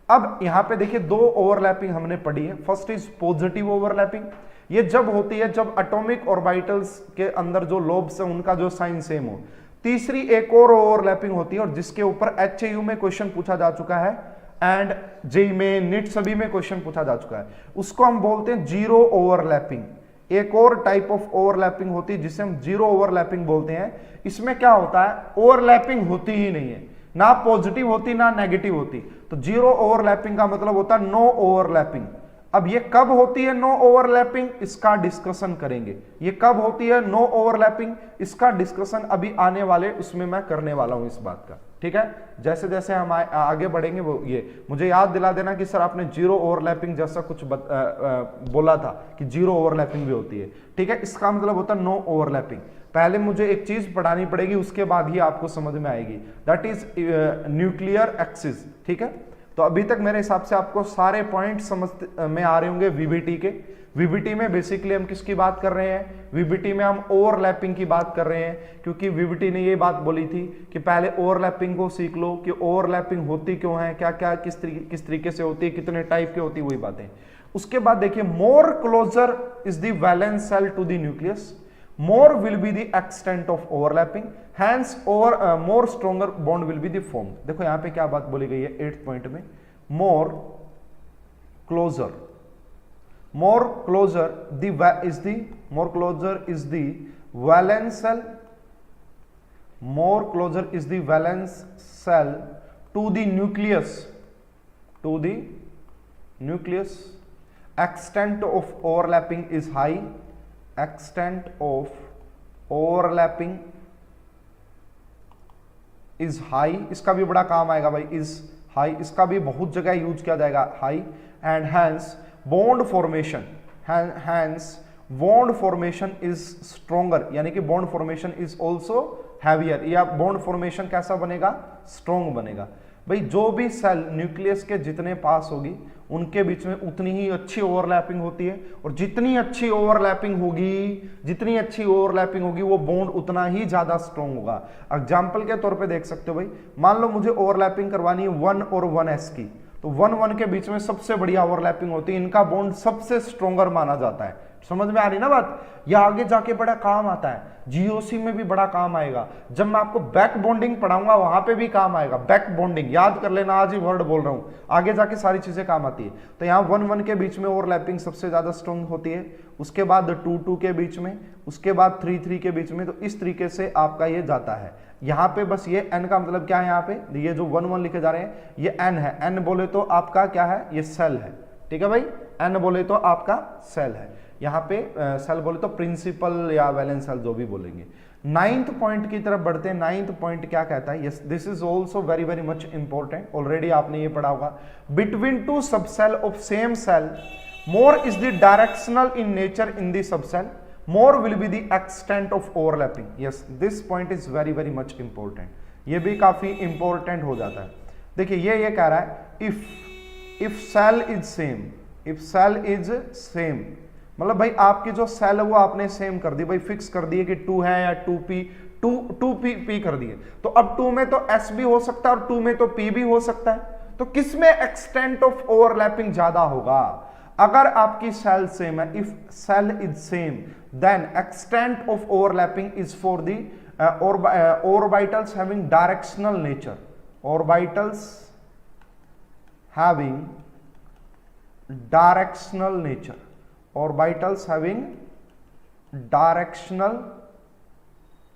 अब यहां पे देखिए 2 ओवरलैपिंग हमने पढ़ी है। First is positive overlapping. ये जब होती है जब एटॉमिक ऑर्बिटल्स के अंदर जो लोब्स है उनका जो साइन सेम हो। तीसरी एक और ओवरलैपिंग होती है और जिसके ऊपर HAU में क्वेश्चन पूछा जा चुका है एंड जेईई में, नीट सभी में क्वेश्चन पूछा जा चुका है, उसको हम बोलते हैं जीरो ओवरलैपिंग। एक और टाइप ऑफ ओवरलैपिंग होती है जिसे हम जीरो ओवरलैपिंग बोलते हैं। इसमें क्या होता है, ओवरलैपिंग होती ही नहीं है, ना पॉजिटिव होती ना नेगेटिव होती। तो जीरो ओवरलैपिंग का मतलब होता है नो ओवरलैपिंग। अब ये कब होती है नो ओवरलैपिंग, इसका डिस्कशन करेंगे। ये कब होती है नो ओवरलैपिंग, इसका डिस्कशन अभी आने वाले उसमें मैं करने वाला हूं इस बात का, ठीक है। जैसे जैसे हम आगे बढ़ेंगे वो ये मुझे याद दिला देना कि सर आपने जीरो ओवरलैपिंग जैसा कुछ बोला था कि जीरो ओवरलैपिंग भी होती है, ठीक है। इसका मतलब होता है नो ओवरलैपिंग। पहले मुझे एक चीज पढ़ानी पड़ेगी, उसके बाद ही आपको समझ में आएगी, दैट इज न्यूक्लियर एक्सिस, ठीक है। तो अभी तक मेरे हिसाब से आपको सारे पॉइंट समझ में आ रहे होंगे वीबीटी के। वीबीटी में बेसिकली हम किसकी बात कर रहे हैं, वीबीटी में हम ओवरलैपिंग की बात कर रहे हैं, क्योंकि वीबीटी ने ये बात बोली थी कि पहले ओवरलैपिंग को सीख लो कि ओवरलैपिंग होती क्यों है, क्या क्या किस तरीके से होती है, कितने टाइप की होती है, वही बातें। उसके बाद देखिए more closer is the valence shell to the nucleus, more will be the extent of overlapping, hence more stronger bond will be the formed। देखो यहां पे क्या बात बोली गई है 8th पॉइंट में, more closer is the valence cell, more closer is the valence cell to the nucleus, extent of overlapping is high, extent of overlapping is high, इसका भी बड़ा काम आएगा भाई, is high, इसका भी बहुत जगह यूज किया जाएगा high, and hence bond formation is stronger, यानी कि bond formation is also heavier, या bond formation कैसा बनेगा, strong बनेगा। भाई जो भी सेल न्यूक्लियस के जितने पास होगी उनके बीच में उतनी ही अच्छी ओवरलैपिंग होती है, और जितनी अच्छी ओवरलैपिंग होगी वो बॉन्ड उतना ही ज्यादा स्ट्रॉन्ग होगा। एग्जांपल के तौर पे देख सकते हो भाई, मान लो मुझे ओवरलैपिंग करवानी है 1 और 1s की, तो 1 के बीच में सबसे बढ़िया ओवरलैपिंग होती है, इनका बॉन्ड सबसे स्ट्रॉन्गर माना जाता है। समझ में आ रही ना बात, यह आगे जाके बड़ा काम आता है, जीओसी में भी बड़ा काम आएगा, जब मैं आपको बैक बॉन्डिंग पढ़ाऊंगा वहां पे भी काम आएगा। बैक बॉन्डिंग याद कर लेना, आज ही वर्ड बोल रहा हूं, आगे जाके सारी चीजें काम आती है। तो यहाँ 1-1 के बीच में ओवरलैपिंग सबसे ज्यादा स्ट्रॉन्ग होती है, उसके बाद 2-2 के बीच में, उसके बाद 3-3 के बीच में। तो इस तरीके से आपका ये जाता है। यहाँ पे बस ये n का मतलब क्या है, यहाँ पे ये जो 1-1 लिखे जा रहे हैं ये n है, n बोले तो आपका क्या है, ये सेल है, ठीक है भाई, n बोले तो आपका सेल है, यहाँ पे सेल बोले तो प्रिंसिपल या वैलेंस सेल जो भी बोलेंगे। 9th पॉइंट की तरफ बढ़ते हैं। 9th पॉइंट क्या कहता है, yes this is also very very much important, already आपने ये पढ़ा होगा। Between two subshell of same shell more is the directional in nature in the subshell, more will be the extent of overlapping. Yes this point is very very much important, ये भी काफी इंपॉर्टेंट हो जाता है। देखिए ये कह रहा है इफ सेल इज सेम, मतलब भाई आपकी जो सेल है वो आपने सेम कर दी, भाई फिक्स कर दिए कि 2 है या 2p कर दिए। तो अब 2 में तो s भी हो सकता है और 2 में तो p भी हो सकता है। तो किस में एक्सटेंट ऑफ ओवरलैपिंग ज्यादा होगा, अगर आपकी सेल सेम है, if shell is same then extent of overlapping is for the orbitals having directional nature, orbitals having directional nature, orbitals having directional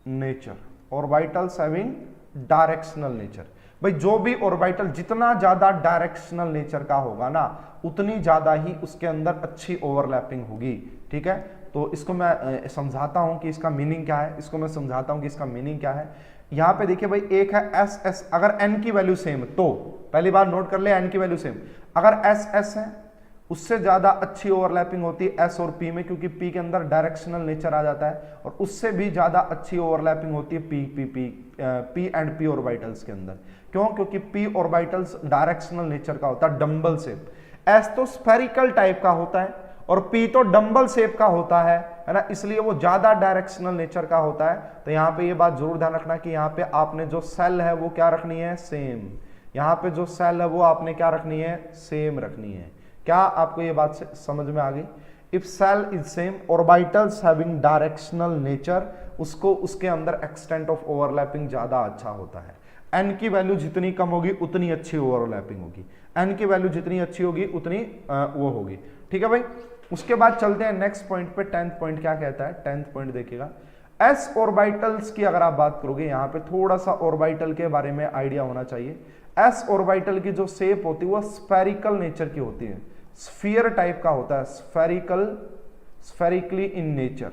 nature, orbitals having directional nature। भाई जो भी ऑर्बिटल जितना ज्यादा डायरेक्शनल नेचर का होगा ना, उतनी ज्यादा ही उसके अंदर अच्छी ओवरलैपिंग होगी, ठीक है। तो इसको मैं समझाता हूं कि इसका मीनिंग क्या है, यहां पे देखिए भाई एक है एस, अगर एन की वैल्यू सेम, तो पहली बार नोट कर ले एन की वैल्यू सेम, अगर एस है उससे ज्यादा अच्छी ओवरलैपिंग होती है एस और पी में, क्योंकि पी के अंदर डायरेक्शनल नेचर आ जाता है, और उससे भी ज्यादा अच्छी ओवरलैपिंग होती है पी एंड पी ऑर्बिटल्स के अंदर। क्यों, क्योंकि पी ऑर्बिटल्स डायरेक्शनल नेचर का होता है, डंबल शेप। एस तो स्फेरिकल टाइप का होता है और पी तो डंबल शेप का होता है ना, इसलिए वो ज्यादा डायरेक्शनल नेचर का होता है। तो यहाँ पे ये बात जरूर ध्यान रखना कि यहाँ पे आपने जो सेल है वो क्या रखनी है, सेम। यहाँ पे जो सेल है वो आपने क्या रखनी है, सेम रखनी है। क्या आपको ये बात समझ में आ गई? If shell is same, orbitals having directional nature, उसको उसके अंदर एक्सटेंट ऑफ ओवरलैपिंग ज्यादा अच्छा होता है। एन की वैल्यू जितनी कम होगी उतनी अच्छी ओवरलैपिंग होगी, एन की वैल्यू जितनी अच्छी होगी उतनी वो होगी। ठीक है भाई। उसके बाद चलते हैं नेक्स्ट पॉइंट पे। 10th पॉइंट क्या कहता है? 10th पॉइंट देखिएगा, एस ऑर्बिटल्स की अगर आप बात करोगे, यहां पे थोड़ा सा ऑर्बिटल के बारे में आइडिया होना चाहिए। एस ऑर्बिटल की जो शेप होती है वो स्फेरिकल नेचर की होती है, स्फीयर टाइप का होता है, spherically in nature,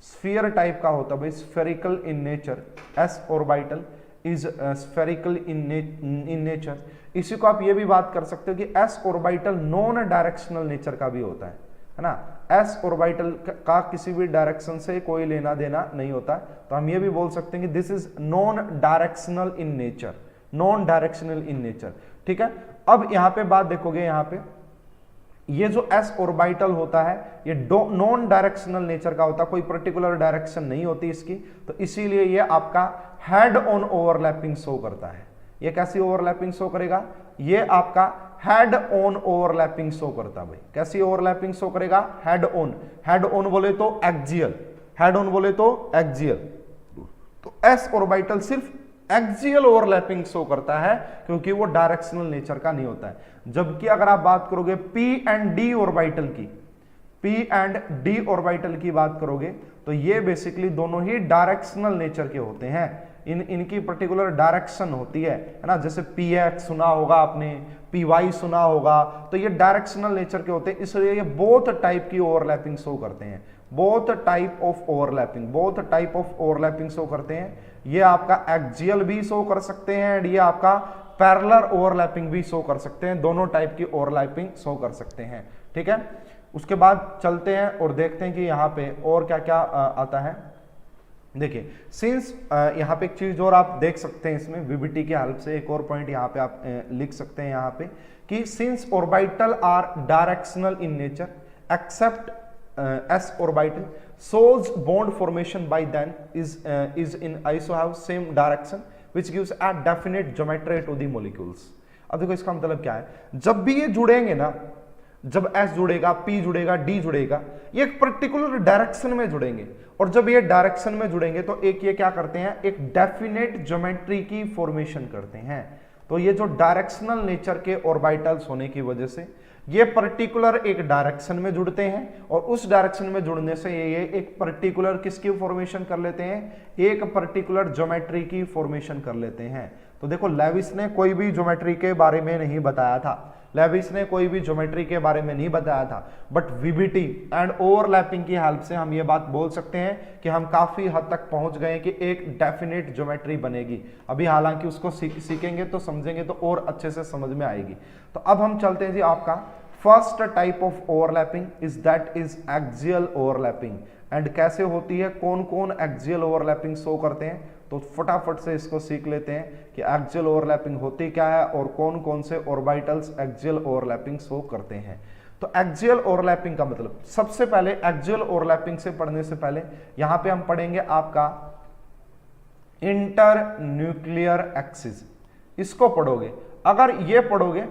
sphere type का होता है भाई, spherical in nature. S orbital is spherical in nature. इसी को आप ये भी बात कर सकते हो कि S orbital non directional nature का भी होता है ना। एस ऑर्बिटल का किसी भी डायरेक्शन से कोई लेना देना नहीं होता, तो हम ये भी बोल सकते हैं कि this is non directional in nature, non directional in nature. ठीक है। अब यहां पे बात देखोगे, यहां पे ये जो एस ऑर्बिटल होता है ये नॉन डायरेक्शनल नेचर का होता है, कोई पर्टिकुलर डायरेक्शन नहीं होती इसकी, तो इसीलिए ये आपका हेड ऑन ओवरलैपिंग शो करता है। ये कैसी ओवरलैपिंग शो करेगा? ये आपका हेड ऑन ओवरलैपिंग शो करता है भाई। कैसी ओवरलैपिंग शो करेगा? Head on. हेड ऑन बोले तो एक्सियल, हेड ऑन बोले तो एक्सियल। तो एस ऑर्बिटल सिर्फ एक्सियल ओवरलैपिंग शो करता है क्योंकि वो डायरेक्शनल नेचर का नहीं होता है। जबकि अगर आप बात करोगे पी एंड डी ऑर्बिटल की, पी एंड डी ऑर्बिटल की बात करोगे तो ये बेसिकली दोनों ही डायरेक्शनल नेचर के होते हैं। इनकी पर्टिकुलर डायरेक्शन होती है ना। जैसे पी एक्स सुना होगा आपने, पी वाई सुना होगा, तो ये डायरेक्शनल नेचर के होते हैं, इसलिए ये बोथ टाइप की ओवरलैपिंग शो करते हैं, both type of overlapping, both type of overlapping show करते हैं। ये आपका एक्सियल भी शो कर सकते हैं एंड ये आपका पैरेलल ओवरलैपिंग भी शो कर सकते हैं, दोनों टाइप की ओवरलैपिंग शो कर सकते हैं। ठीक है। उसके बाद चलते हैं और देखते हैं कि यहाँ पे और क्या क्या आता है। देखिए सिंस यहाँ पे एक चीज और आप देख सकते हैं इसमें वीबीटी की हेल्प से, एक और पॉइंट यहाँ पे आप लिख सकते हैं यहाँ पे कि since orbital are directional in nature except s orbital shows bond formation by then is in iso have same direction which gives a definite geometry to the molecules। अब देखो इसका मतलब क्या है, जब भी ये जुड़ेंगे ना, जब S जुड़ेगा, P जुड़ेगा, D जुड़ेगा, ये एक पर्टिकुलर डायरेक्शन में जुड़ेंगे, और जब ये डायरेक्शन में जुड़ेंगे तो एक ये क्या करते हैं, एक डेफिनेट ज्योमेट्री की फॉर्मेशन करते हैं। तो ये जो डायरेक्शनल नेचर के ऑर्बिटल्स होने की वजह से ये पर्टिकुलर एक डायरेक्शन में जुड़ते हैं, और उस डायरेक्शन में जुड़ने से ये एक पर्टिकुलर किसकी फॉर्मेशन कर लेते हैं, एक पर्टिकुलर ज्योमेट्री की फॉर्मेशन कर लेते हैं। तो देखो लेविस ने कोई भी ज्योमेट्री के बारे में नहीं बताया था, लेविस ने कोई भी ज्योमेट्री के बारे में नहीं बताया था, बट वीबीटी एंड ओवरलैपिंग की हेल्प से हम ये बात बोल सकते हैं कि हम काफी हद तक पहुंच गए कि एक डेफिनेट ज्योमेट्री बनेगी। अभी हालांकि उसको सीखेंगे तो समझेंगे तो और अच्छे से समझ में आएगी। तो अब हम चलते हैं जी, आपका first type of overlapping is that is axial overlapping. And कैसे होती है, कौन कौन एक्सियल ओवरलैपिंग शो करते हैं, तो फटाफट से इसको सीख लेते हैं कि एक्सियल ओवरलैपिंग होती क्या है और कौन कौन से ऑर्बिटल्स एक्सियल ओवरलैपिंग शो करते हैं। तो एक्सियल ओवरलैपिंग का मतलब, सबसे पहले एक्सियल ओवरलैपिंग से पढ़ने से पहले यहां पे हम पढ़ेंगे आपका इंटर न्यूक्लियर एक्सिस। इसको पढ़ोगे, अगर ये पढ़ोगे,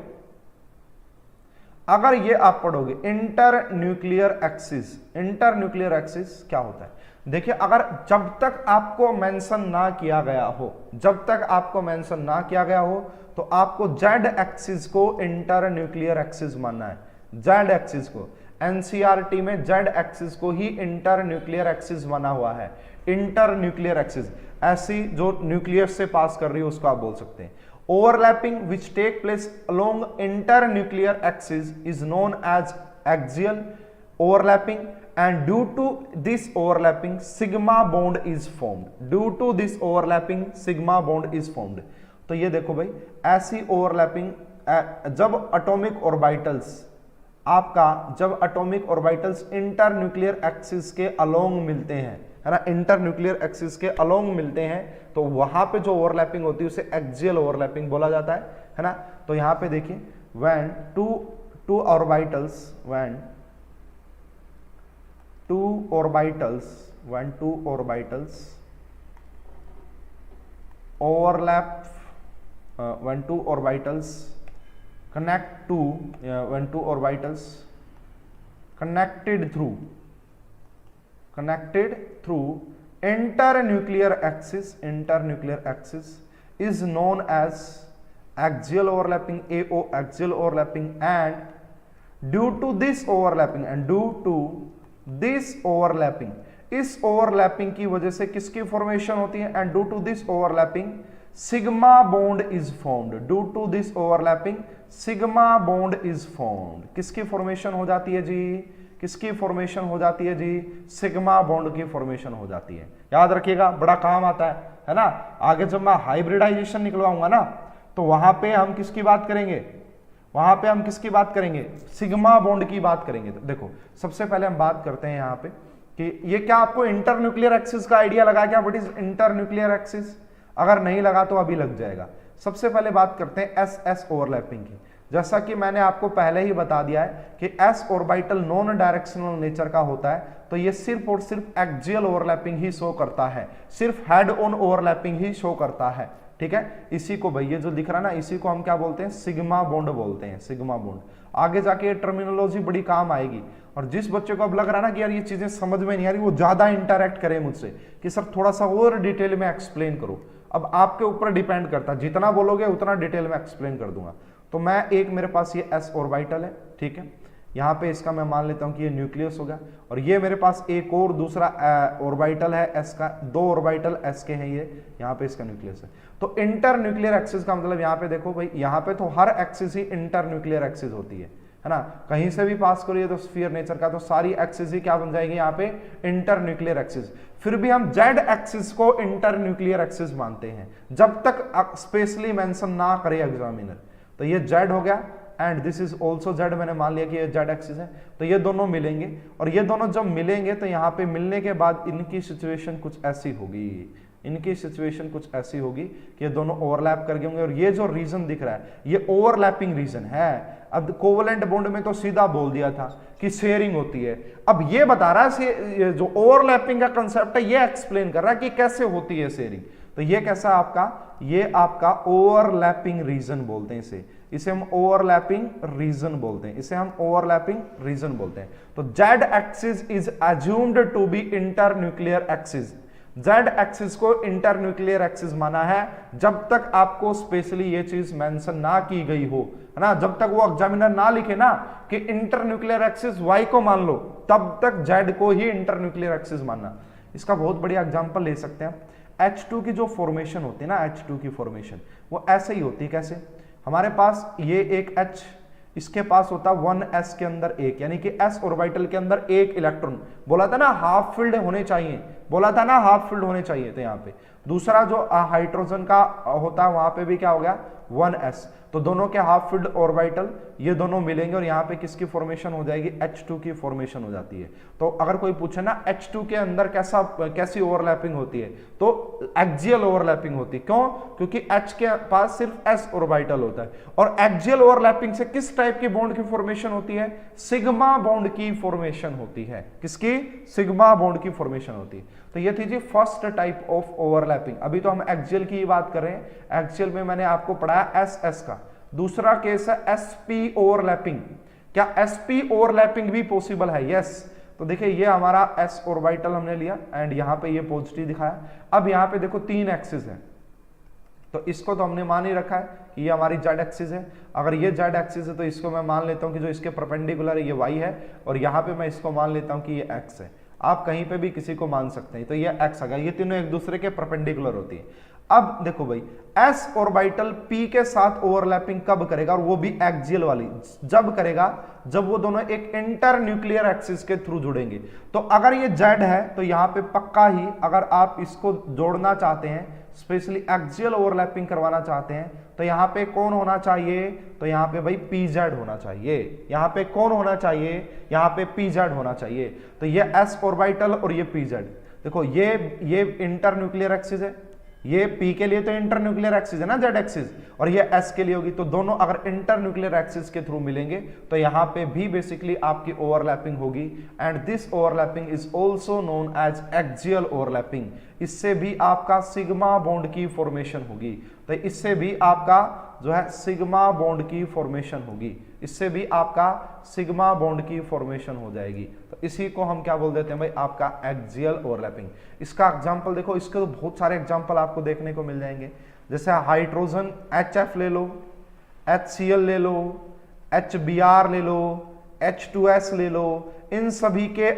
अगर ये आप पढ़ोगे inter nuclear axis. Inter nuclear axis क्या होता है, देखिए अगर जब तक आपको मेंशन ना किया गया हो, जब तक आपको मेंशन ना किया गया हो तो आपको जेड एक्सिस को इंटर न्यूक्लियर एक्सिस मानना है। जेड एक्सिस को एनसीईआरटी में जेड एक्सिस को ही इंटर न्यूक्लियर एक्सिस माना हुआ है। इंटर न्यूक्लियर एक्सिस ऐसी जो न्यूक्लियस से पास कर रही है उसको आप बोल सकते हैं। Overlapping which take place along internuclear axis is known as axial overlapping, and due to this overlapping sigma bond is formed. Due to this overlapping sigma bond is formed. तो ये देखो भाई, ऐसी ओवरलैपिंग जब एटॉमिक ऑर्बिटल्स आपका, जब एटॉमिक ऑर्बिटल्स इंटरन्यूक्लियर एक्सिस के अलोंग मिलते हैं, है ना, इंटरन्यूक्लियर एक्सिस के अलोंग मिलते हैं, तो वहां पे जो ओवरलैपिंग होती है उसे एक्सियल ओवरलैपिंग बोला जाता है ना। तो यहां पे देखिए when two orbitals overlap, when two orbitals connect to, when two orbitals connected through internuclear axis is known as axial overlapping, AO, axial overlapping, and due to this overlapping, इस ओवरलैपिंग की वजह से किसकी फॉर्मेशन होती है, and due to this overlapping sigma bond is formed, due to this overlapping sigma bond is formed. किसकी फॉर्मेशन हो जाती है जी, किसकी फॉर्मेशन हो जाती है जी, सिग्मा बॉन्ड की फॉर्मेशन हो जाती है। याद रखिएगा, बड़ा काम आता है ना। आगे जब मैं हाइब्रिडाइजेशन निकलवाऊंगा ना, तो वहां पे हम किसकी बात करेंगे, वहां पे हम किसकी बात करेंगे, सिग्मा बॉन्ड की बात करेंगे। तो देखो सबसे पहले हम बात करते हैं यहाँ पे कि ये क्या आपको इंटरन्यूक्लियर एक्सिस का आइडिया लगा क्या, व्हाट इज इंटरन्यूक्लियर एक्सिस? अगर नहीं लगा तो अभी लग जाएगा। सबसे पहले बात करते हैं एस एस ओवरलैपिंग की। जैसा कि मैंने आपको पहले ही बता दिया है कि S orbital non directional nature का होता है, तो ये सिर्फ और सिर्फ एक्सियल ओवरलैपिंग ही शो करता है, सिर्फ head on overlapping he show करता है। ठीक है, इसी को भाई ये जो दिख रहा है ना, इसी को हम क्या बोलते हैं, सिग्मा बॉन्ड बोलते हैं, सिग्मा बॉन्ड। आगे जाके ये टर्मिनोलॉजी बड़ी काम आएगी। और जिस बच्चे को अब लग रहा है ना कि यार ये चीजें समझ में नहीं आ रही, वो ज्यादा इंटरेक्ट करे मुझसे कि सर थोड़ा सा और डिटेल में एक्सप्लेन करो। अब आपके ऊपर डिपेंड करता है, जितना बोलोगे उतना डिटेल में एक्सप्लेन कर दूंगा। तो मैं एक, मेरे पास ये एस ऑर्बिटल है, ठीक है, यहाँ पे इसका मैं मान लेता हूँ कि ये न्यूक्लियस हो गया, और ये मेरे पास एक और दूसरा ऑर्बिटल है एस का, दो ऑर्बिटल एस के हैं ये, यहाँ पे इसका न्यूक्लियस है। तो इंटर न्यूक्लियर एक्सिस का मतलब यहाँ पे देखो भाई, यहाँ पे तो हर एक्सिस ही इंटर न्यूक्लियर एक्सिस होती है ना। कहीं से भी पास करिए तो स्फीयर नेचर का, तो सारी एक्सिस ही क्या बन जाएगी यहाँ पे, इंटर न्यूक्लियर एक्सिस। फिर भी हम जेड एक्सिस को इंटर न्यूक्लियर एक्सिस मानते हैं, जब तक स्पेशली मेंशन ना करे एग्जामिनर। तो ये जेड हो गया, and this is also Z, मैंने मान लिया कि ये जेड एक्सिस है। तो ये दोनों मिलेंगे, और ये दोनों जब मिलेंगे तो यहाँ पे मिलने के बाद इनकी सिचुएशन कुछ ऐसी होगी, इनकी सिचुएशन कुछ ऐसी होगी कि ये दोनों ओवरलैप कर होंगे। और ये जो रीजन दिख रहा है ये ओवरलैपिंग रीजन है। अब कोवलेंट बॉन्ड में तो सीधा बोल दिया था कि शेयरिंग होती है, अब ये बता रहा है जो ओवरलैपिंग का कंसेप्ट है ये एक्सप्लेन कर रहा है कि कैसे होती है शेयरिंग। तो ये कैसा आपका, ये आपका ओवरलैपिंग रीजन बोलते हैं इसे हम ओवरलैपिंग रीजन बोलते हैं, इसे हम ओवरलैपिंग रीजन बोलते हैं। तो Z axis is assumed to be internuclear axis, Z axis को इंटरन्यूक्लियर एक्सिस माना है जब तक आपको स्पेशली ये चीज मेंशन ना की गई हो, है ना, जब तक वो एग्जामिनर ना लिखे ना कि इंटरन्यूक्लियर एक्सिस वाई को मान लो, तब तक जेड को ही इंटरन्यूक्लियर एक्सिस मानना। इसका बहुत बढ़िया एग्जांपल ले सकते हैं। H2 की जो फॉर्मेशन होती है ना, H2 की फॉर्मेशन वो ऐसे ही होती है। कैसे, हमारे पास ये एक H, इसके पास होता 1s के अंदर एक, यानी कि s ऑर्बिटल के अंदर एक इलेक्ट्रॉन, बोला था ना हाफ फील्ड होने चाहिए, बोला था ना हाफ फील्ड होने चाहिए। तो यहाँ पे दूसरा जो हाइड्रोजन का होता है वहां पे भी क्या हो गया 1s, तो दोनों के हाफ फील्ड ऑर्बिटल ये दोनों मिलेंगे और यहाँ पे किसकी फॉर्मेशन हो जाएगी, H2 की फॉर्मेशन हो जाती है। तो अगर कोई पूछे ना H2 के अंदर कैसी ओवरलैपिंग होती है, तो एक्सियल ओवरलैपिंग होती है। क्यों, क्योंकि H के पास सिर्फ s ऑर्बिटल होता है, और एक्सियल ओवरलैपिंग से किस टाइप की बॉन्ड की फॉर्मेशन होती है, सिग्मा बॉन्ड की फॉर्मेशन होती है। किसकी, सिग्मा बॉन्ड की फॉर्मेशन होती है। तो ये थी जी फर्स्ट टाइप ऑफ ओवरलैपिंग। अभी तो हम एक्सियल की बात कर रहे हैं, एक्सियल में मैंने आपको पढ़ाया एस का। दूसरा केस है एसपी ओवरलैपिंग। क्या एसपी ओवरलैपिंग भी पॉसिबल है? यस। तो देखिए ये हमारा एस ऑर्बिटल हमने लिया एंड यहाँ पे ये पॉजिटिव दिखाया। अब यहाँ पे देखो 3 एक्सिस है, तो इसको तो हमने मान ही रखा है कि ये हमारी जेड एक्सिस है। अगर ये जेड एक्सिस है तो इसको मैं मान लेता हूँ कि जो इसके परपेंडिकुलर है ये वाई है, और यहाँ पे मैं इसको मान लेता हूँ कि ये एक्स है। आप कहीं पे भी किसी को मान सकते हैं। तो ये एक्स आ गया, ये तीनों एक दूसरे के परपेंडिकुलर होती है। अब देखो भाई, एस ऑर्बिटल पी के साथ ओवरलैपिंग कब करेगा, और वो भी एक्सियल वाली, जब करेगा जब वो दोनों एक इंटर न्यूक्लियर एक्सिस के थ्रू जुड़ेंगे। तो अगर ये जेड है तो यहाँ पे पक्का ही, अगर आप इसको जोड़ना चाहते हैं, स्पेशली एक्सियल ओवरलैपिंग करवाना चाहते हैं, तो यहाँ पे कौन होना चाहिए, तो यहाँ पे भाई पी जेड होना चाहिए। यहाँ पे कौन होना चाहिए, यहाँ पे पी जेड होना चाहिए। तो ये एस ऑर्बिटल और ये पी जेड, देखो ये इंटर न्यूक्लियर एक्सिस है, ये P के लिए तो इंटर न्यूक्लियर एक्सिस है ना जेड एक्सिस, और ये S के लिए होगी। तो दोनों अगर इंटर न्यूक्लियर एक्सिस के थ्रू मिलेंगे तो यहाँ पे भी बेसिकली आपकी ओवरलैपिंग होगी, and this overlapping is also known as axial overlapping. इससे भी आपका सिग्मा बॉन्ड की फॉर्मेशन होगी। तो इससे भी आपका जो है सिग्मा बॉन्ड की फॉर्मेशन होगी, इससे भी आपका सिग्मा बॉन्ड की फॉर्मेशन हो जाएगी। तो इसी को हम क्या बोल देते हैं भाई, आपका एक्सियल ओवरलैपिंग। इसका एग्जांपल देखो, इसके तो बहुत सारे एग्जांपल आपको देखने को मिल जाएंगे, जैसे हाइड्रोजन HF ले लो, HCl ले लो, HBr ले लो, H2S ले लो, इन सभी के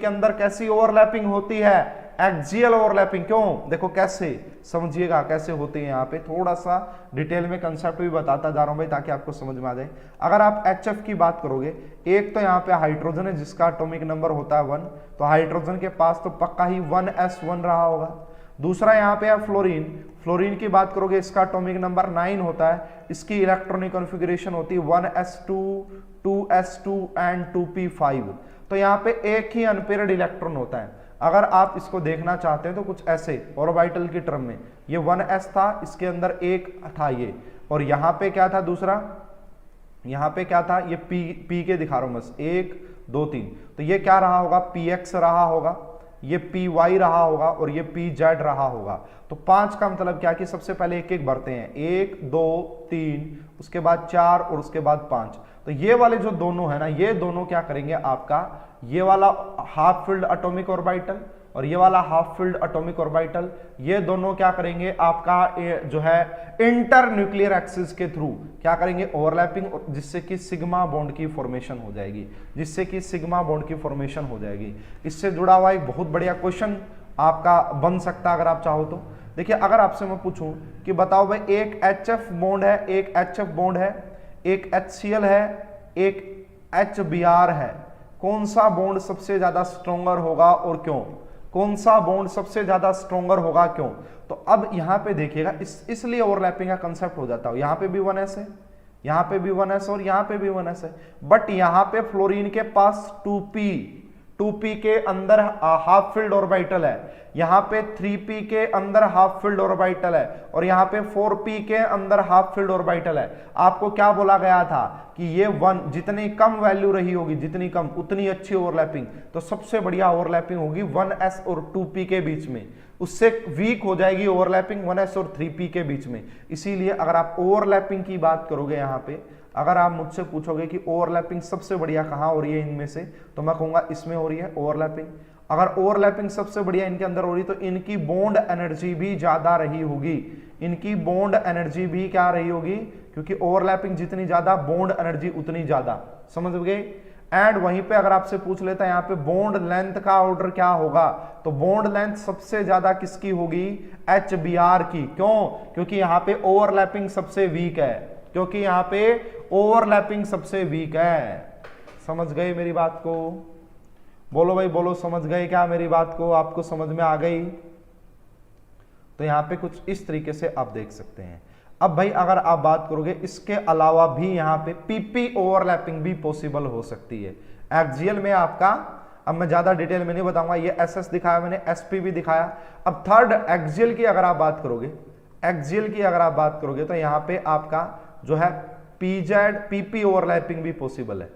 अंदर कैसी ओवरलैपिंग होती है, एक्सियल ओवरलैपिंग। क्यों, देखो कैसे, समझिएगा कैसे होती है। यहाँ पे थोड़ा सा डिटेल में कंसेप्ट भी बताता जा रहा हूं भाई, ताकि आपको समझ में आ जाए। अगर आप HF की बात करोगे, एक तो यहाँ पे हाइड्रोजन है जिसका एटॉमिक नंबर होता है 1, तो हाइड्रोजन के पास तो पक्का ही 1s1 रहा होगा। दूसरा यहाँ पे है फ्लोरीन की बात करोगे, इसका एटॉमिक नंबर 9 होता है, इसकी इलेक्ट्रॉनिक कॉन्फ़िगरेशन होती है 1s2, 2s2 एंड 2p5। तो यहाँ पे एक ही अनपेयर्ड इलेक्ट्रॉन होता है। अगर आप इसको देखना चाहते हैं तो कुछ ऐसे ऑर्बिटल की टर्म में, ये 1s था, इसके अंदर एक था ये, और यहाँ पे क्या था दूसरा, यहाँ पे क्या था, ये p के दिखा रहा हूं बस, 1 2 3, तो ये क्या रहा होगा, px रहा होगा, ये py रहा होगा, और ये pz रहा होगा। तो 5 का मतलब क्या कि सबसे पहले एक एक बढ़ते हैं, 1 2 3, उसके बाद 4 और उसके बाद 5। तो ये वाले जो दोनों है ना, ये दोनों क्या करेंगे, आपका ये वाला हाफ फिल्ड एटॉमिक ऑर्बिटल और ये वाला हाफ फिल्ड एटॉमिक ऑर्बिटल, ये दोनों क्या करेंगे, आपका जो है इंटर न्यूक्लियर एक्सिस के थ्रू क्या करेंगे, ओवरलैपिंग, जिससे कि सिग्मा बॉन्ड की फॉर्मेशन हो जाएगी, इससे जुड़ा हुआ एक बहुत बढ़िया क्वेश्चन आपका बन सकता है अगर आप चाहो तो। देखिए, अगर आपसे मैं पूछूं कि बताओ भाई, एक HF बॉन्ड है, एक HCl है, एक HBr है, कौन सा बॉन्ड सबसे ज्यादा स्ट्रॉन्गर होगा और क्यों, तो अब यहां पे देखिएगा, इसलिए ओवरलैपिंग का कंसेप्ट हो जाता है। यहां पे भी 1s है, यहां पे भी 1s और यहां पे भी 1s है, बट यहां पे फ्लोरीन के पास 2p के अंदर हाफ फिल्ड ऑर्बिटल है, यहां पे 3p के अंदर हाफ फिल्ड ऑर्बिटल है, और यहां पे 4p के अंदर हाफ फिल्ड ऑर्बिटल है। आपको क्या बोला गया था कि ये 1 जितनी कम वैल्यू रही होगी, जितनी कम उतनी अच्छी ओवरलैपिंग, तो सबसे बढ़िया ओवरलैपिंग होगी 1s और 2p के बीच में, उससे वीक हो जाएगी ओवरलैपिंग 1s और 3p के बीच में। इसीलिए अगर आप ओवरलैपिंग की बात करोगे, यहाँ पे अगर आप मुझसे पूछोगे कि ओवरलैपिंग सबसे बढ़िया कहाँ हो रही है इनमें से, तो मैं कहूंगा इसमें हो रही है ओवरलैपिंग। अगर ओवरलैपिंग सबसे बढ़िया इनके अंदर हो रही, तो इनकी बॉन्ड एनर्जी भी ज्यादा रही होगी, क्योंकि ओवरलैपिंग जितनी ज्यादा, बॉन्ड एनर्जी उतनी ज्यादा, समझ गए। एंड वहीं पे अगर आपसे पूछ लेता है यहाँ पे बॉन्ड लेंथ का ऑर्डर क्या होगा, तो बॉन्ड लेंथ सबसे ज्यादा किसकी होगी, HBr की। क्यों, क्योंकि यहाँ पे ओवरलैपिंग सबसे वीक है, समझ गए मेरी बात को, बोलो भाई बोलो, समझ गए क्या मेरी बात को, आपको समझ में आ गई। तो यहाँ पे कुछ इस तरीके से आप देख सकते हैं। अब भाई अगर आप बात करोगे, इसके अलावा भी यहाँ पे PP ओवरलैपिंग भी पॉसिबल हो सकती है एक्सियल में आपका। अब मैं ज्यादा डिटेल में नहीं बताऊंगा, ये SS दिखाया मैंने, SP भी दिखाया। अब थर्ड एक्सियल की अगर आप बात करोगे, तो यहाँ पे आपका जो है PP ओवरलैपिंग भी पॉसिबल है।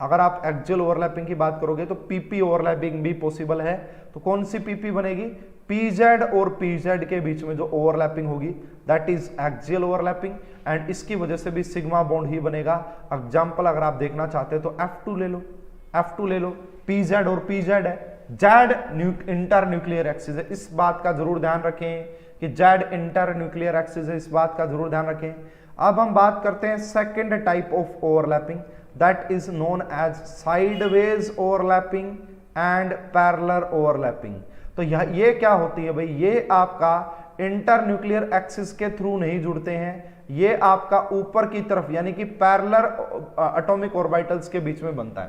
अगर आप एक्सियल ओवरलैपिंग की बात करोगे तो PP ओवरलैपिंग भी पॉसिबल है। तो कौन सी PP बनेगी, PZ और PZ के बीच में जो ओवरलैपिंग होगी, that is axial overlapping, and इसकी वजह से भी सिग्मा बॉन्ड ही बनेगा। एग्जांपल अगर आप देखना चाहते हैं तो F2 ले लो, PZ और PZ है, Z इंटर न्यूक्लियर एक्सिस है, इस बात का जरूर ध्यान रखें कि Z इंटर न्यूक्लियर एक्सिस है, इस बात का जरूर ध्यान रखें। अब हम बात करते हैं second type of overlapping, that is known as sideways overlapping and parallel overlapping. तो ये क्या होती है भाई, ये आपका इंटर न्यूक्लियर एक्सिस के थ्रू नहीं जुड़ते हैं, ये आपका ऊपर की तरफ यानी कि पैरेलल एटॉमिक ऑर्बिटल्स के बीच में बनता है।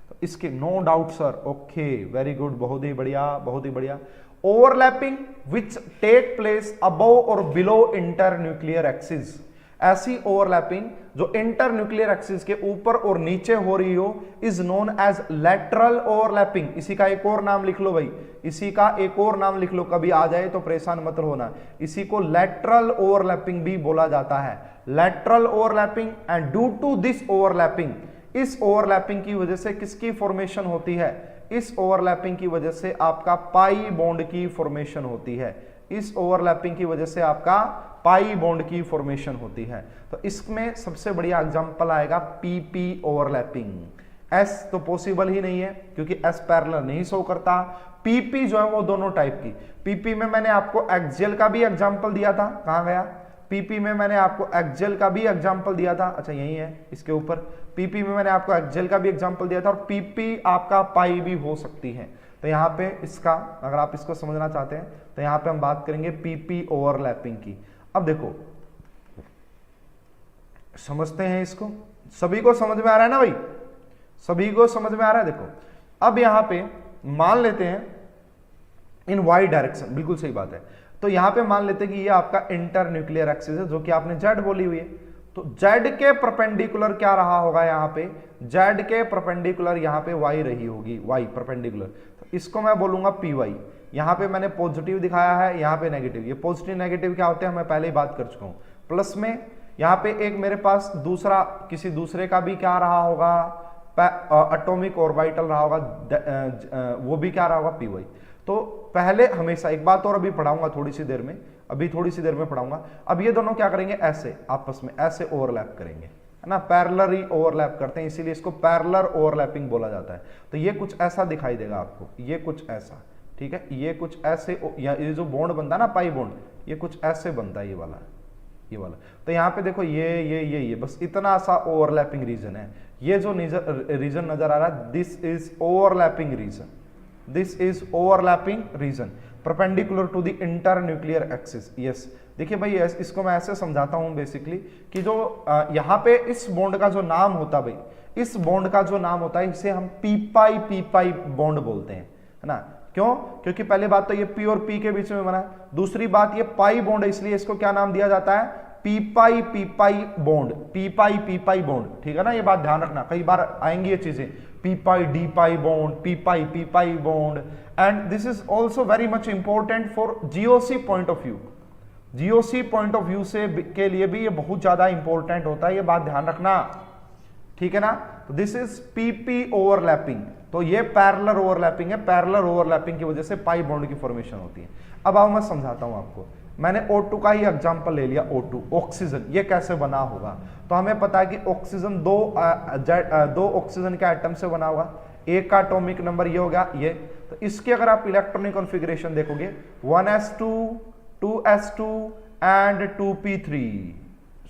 तो इसके no doubt sir, okay very good, बहुत ही बढ़िया। Overlapping which take place above और बिलो इंटर न्यूक्लियर एक्सिस, ऐसी ओवरलैपिंग जो इंटर न्यूक्लियर एक्सिस के ऊपर और नीचे हो रही हो is known as lateral overlapping. इसी का एक और नाम लिख लो भाई, कभी आ जाए तो परेशान मत होना, इसी को लैटरल ओवरलैपिंग भी बोला जाता है, lateral overlapping. And due to this overlapping, इस ओवरलैपिंग की वजह से किसकी फॉर्मेशन होती है, इस ओवरलैपिंग की वजह से आपका पाई बॉन्ड की फॉर्मेशन होती है, इस ओवरलैपिंग की वजह से आपका पाई बॉन्ड की फॉर्मेशन होती है। तो इसमें सबसे बढ़िया एग्जांपल आएगा पीपी ओवरलैपिंग। एस तो पॉसिबल ही नहीं है क्योंकि एस पैरेलल नहीं शो करता। पीपी जो है वो दोनों टाइप की, पीपी में मैंने आपको एक्सियल का भी एग्जांपल दिया था, कहां गया, पीपी में मैंने आपको एक्सियल का भी एग्जांपल दिया था, अच्छा यही है इसके ऊपर, पीपी में मैंने आपको एक्सियल का भी एग्जांपल दिया था, और पीपी आपका पाई भी हो सकती है। तो यहाँ पे इसका अगर आप इसको समझना चाहते हैं तो यहाँ पे हम बात करेंगे पीपी ओवरलैपिंग की। अब देखो समझते हैं इसको, सभी को समझ में आ रहा है ना भाई, सभी को समझ में आ रहा है। देखो अब यहां पे मान लेते हैं इन वाई डायरेक्शन, बिल्कुल सही बात है। तो यहां पे मान लेते हैं कि ये आपका इंटर न्यूक्लियर एक्सिस है जो कि आपने जेड बोली हुई है। तो जेड के परपेंडिकुलर क्या रहा होगा, यहां पे जेड के परपेंडिकुलर यहां पे वाई रही होगी, वाई परपेंडिकुलर, तो इसको मैं बोलूंगा पी वाई। यहां पे मैंने पॉजिटिव दिखाया है, यहां पे नेगेटिव। ये पॉजिटिव नेगेटिव क्या होते हैं मैं पहले ही बात कर चुका हूं। प्लस में यहां पे एक मेरे पास दूसरा किसी दूसरे का भी क्या रहा होगा, एटॉमिक ऑर्बिटल रहा होगा, वो भी क्या रहा होगा पी वाई। तो पहले हमेशा एक बात और अभी पढ़ाऊंगा थोड़ी सी देर में, अभी थोड़ी सी देर में पढ़ाऊंगा। अब ये दोनों क्या करेंगे, ऐसे आपस में ऐसे ओवरलैप करेंगे, है ना, पैरेलल ही ओवरलैप करते हैं, इसीलिए इसको पैरेलल ओवरलैपिंग बोला जाता है। तो ये कुछ ऐसा दिखाई देगा आपको, ये कुछ ऐसा, ठीक है, ये कुछ ऐसे, ये जो बॉन्ड बनता है ना पाई बॉन्ड, ये कुछ ऐसे बनता है, ये वाला, ये वाला। तो यहाँ पे देखो ये बस इतना सा ओवरलैपिंग रीजन है। ये जो रीजन नजर आ रहा है, this is overlapping region, this is overlapping region perpendicular to the inter nuclear axis. Yes, देखिए भाई इसको मैं ऐसे समझाता हूं बेसिकली कि जो यहाँ पे इस बॉन्ड का जो नाम होता है भाई, इस बॉन्ड का जो नाम होता है इसे हम पीपाई बॉन्ड बोलते हैं, है ना। क्यों, क्योंकि पहली बात तो ये पी और पी के बीच में बना है, दूसरी बात ये पाई बॉन्ड है, इसलिए इसको क्या नाम दिया जाता है, पीपाई बॉन्ड, पीपाई बॉन्ड, ठीक है ना। ये बात ध्यान रखना, कई बार आएंगी ये चीजें, p pi d pi bond, p pi bond, and this is also very much important for GOC point of view. GOC point of view से के लिए भी ये बहुत ज्यादा इंपॉर्टेंट होता है, ये बात ध्यान रखना, ठीक है ना। तो दिस इज पीपी ओवरलैपिंग, तो ये पैरेलल ओवरलैपिंग है, पैरेलल ओवरलैपिंग की वजह से पाई बॉन्ड की फॉर्मेशन होती है। अब आओ मैं समझाता हूं आपको, मैंने O2 का ही एग्जांपल ले लिया, O2 ऑक्सीजन, ये कैसे बना होगा। तो हमें पता है कि ऑक्सीजन दो ऑक्सीजन के एटम से बना होगा, एक का एटॉमिक नंबर ये हो गया ये। तो इसकी अगर आप इलेक्ट्रॉनिक कॉन्फ़िगरेशन देखोगे 1s2 2s2 and 2p3,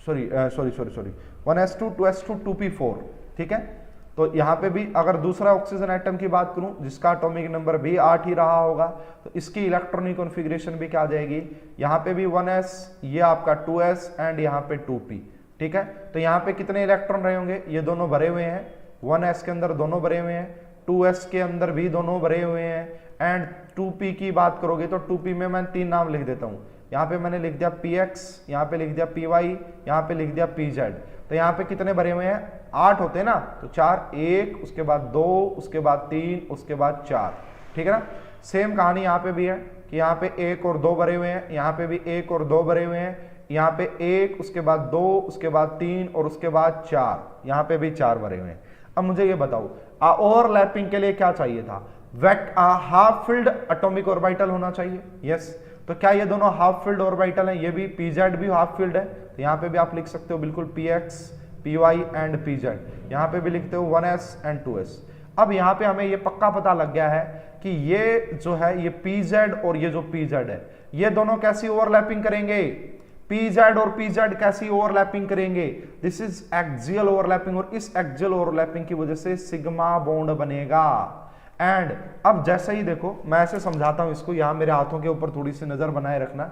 sorry 1s2 2s2 2p4, ठीक है। तो यहां पे भी अगर दूसरा ऑक्सीजन एटम की बात करूं जिसका एटॉमिक नंबर भी 8 ही रहा होगा, तो इसकी इलेक्ट्रॉनिक कॉन्फ़िगरेशन भी क्या आ जाएगी, यहां पे भी 1s, ये आपका 2s एंड यहां पे 2p, ठीक है। तो यहां पे कितने इलेक्ट्रॉन रहे होंगे, ये दोनों भरे हुए हैं, 1s के अंदर दोनों भरे हुए हैं, 2s के अंदर भी दोनों भरे हुए हैं, एंड 2p की बात करोगे तो 2p में मैं 3 नाम लिख देता हूं। यहाँ पे मैंने लिख दिया px, यहाँ पे लिख दिया py, यहाँ पे लिख दिया pz। तो यहाँ पे कितने भरे हुए हैं, 8 होते हैं ना, तो 4, 1 उसके बाद 2 उसके बाद 3 उसके बाद 4, ठीक है ना। सेम कहानी यहाँ पे भी है कि यहाँ पे 1 और 2 भरे हुए हैं, यहाँ पे भी 1 और 2 भरे हुए हैं, यहाँ पे 1 उसके बाद 2 उसके बाद 3 और उसके बाद 4, यहाँ पे भी 4 भरे हुए हैं। अब मुझे ये बताओ ओवरलैपिंग के लिए क्या चाहिए था, हाफ फिल्ड एटॉमिक ऑर्बिटल होना चाहिए। यस, तो क्या ये दोनों हाफ फील्ड ऑर्बिटल हैं, ये भी pz भी हाफ फील्ड है, तो यहाँ पे भी आप लिख सकते हो बिल्कुल px py एंड pz, यहाँ पे भी लिखते हो 1s एंड 2s। अब यहाँ पे हमें ये पक्का पता लग गया है कि ये जो है ये pz और ये जो pz है, ये दोनों कैसी ओवरलैपिंग करेंगे, pz और pz कैसी ओवरलैपिंग करेंगे, दिस इज एक्सियल ओवरलैपिंग, और इस एक्सियल ओवरलैपिंग की वजह से सिग्मा बॉन्ड बनेगा। एंड अब जैसे ही देखो मैं ऐसे समझाता हूं इसको, यहां मेरे हाथों के ऊपर थोड़ी सी नजर बनाए रखना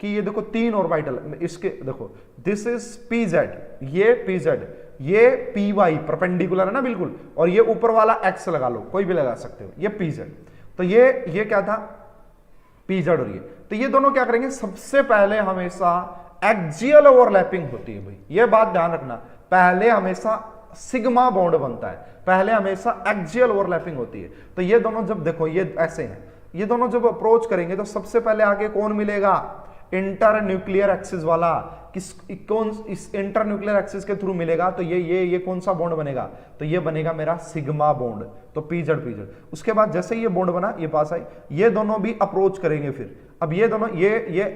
कि ये देखो 3 ऑर्बिटल, इसके देखो दिस इज pz, ये pz, ये py परपेंडिकुलर है ना बिल्कुल, और ये ऊपर वाला x लगा लो, कोई भी लगा सकते हो, ये pz। तो ये क्या था pz, और तो ये दोनों क्या करेंगे, सबसे पहले हमेशा एक्सियल ओवरलैपिंग होती है भाई, ये बात ध्यान रखना, पहले हमेशा सिग्मा बॉन्ड बनता है, पहले हमेशा एक्सियल ओवरलैपिंग होती है। तो ये दोनों जब देखो ये ऐसे हैं, ये दोनों जब अप्रोच करेंगे तो सबसे पहले आगे कौन मिलेगा, इंटर न्यूक्लियर एक्सिस वाला, कौन इस इंटर न्यूक्लियर एक्सिस के थ्रू मिलेगा, तो ये कौन सा बॉन्ड बनेगा, तो ये बनेगा मेरा सिग्मा बॉन्ड, तो pz। उसके बाद जैसे ये बॉन्ड बना, ये पास आई, ये दोनों भी अप्रोच करेंगे, फिर अब ये दोनों ये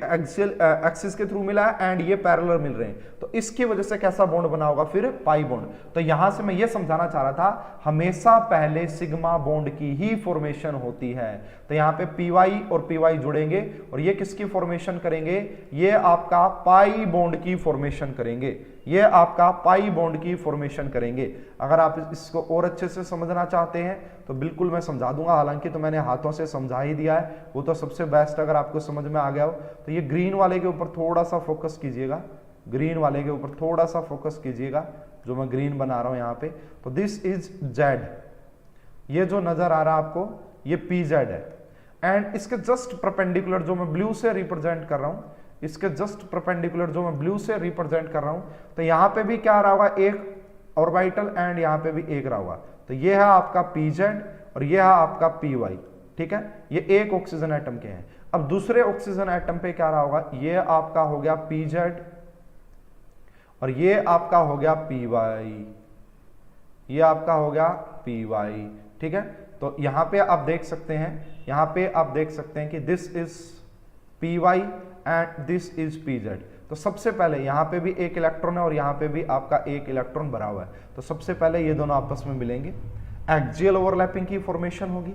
एक्सियल एक्सिस के थ्रू मिला है एंड ये पैरेलल मिल रहे हैं, तो इसकी वजह से कैसा बॉन्ड बना होगा फिर पाई बॉन्ड। तो यहां से मैं ये समझाना चाह रहा था, हमेशा पहले सिग्मा बॉन्ड की ही फॉर्मेशन होती है। तो यहाँ पे पीवाई और पीवाई जुड़ेंगे और ये किसकी फॉर्मेशन करेंगे, ये आपका पाई बॉन्ड की फॉर्मेशन करेंगे, ये आपका पाई बॉन्ड की फॉर्मेशन करेंगे। अगर आप इसको और अच्छे से समझना चाहते हैं तो बिल्कुल मैं समझा दूंगा, हालांकि तो मैंने हाथों से समझा ही दिया है, वो तो सबसे बेस्ट। अगर आपको समझ में आ गया हो तो ये ग्रीन वाले के ऊपर थोड़ा सा फोकस कीजिएगा, ग्रीन वाले के ऊपर थोड़ा सा फोकस कीजिएगा, जो मैं ग्रीन बना रहा हूं यहाँ पे। तो दिस इज जेड, ये जो नजर आ रहा है आपको ये पी जेड है, एंड इसके जस्ट परपेंडिकुलर जो मैं ब्लू से रिप्रेजेंट कर रहा हूं, इसके जस्ट परपेंडिकुलर जो मैं ब्लू से रिप्रेजेंट कर रहा हूं, तो यहां पे भी क्या रहा होगा, एक ऑर्बिटल एंड यहां पे भी एक रहा होगा। तो ये है आपका पी जेड और ये है आपका पी वाई, ठीक है, ये एक ऑक्सीजन एटम के हैं। अब दूसरे ऑक्सीजन एटम पे क्या रहा होगा, ये आपका हो गया पी जेड और ये आपका हो गया पी वाई, ये आपका हो गया पी वाई, ठीक है। तो यहां पे आप देख सकते हैं, यहां पे आप देख सकते हैं कि this is p y and this is p z. तो सबसे पहले यहां पे भी एक इलेक्ट्रॉन है और यहां पे भी आपका एक इलेक्ट्रॉन भरा हुआ है, तो सबसे पहले ये दोनों आपस में मिलेंगे, एक्सियल ओवरलैपिंग की फॉर्मेशन होगी।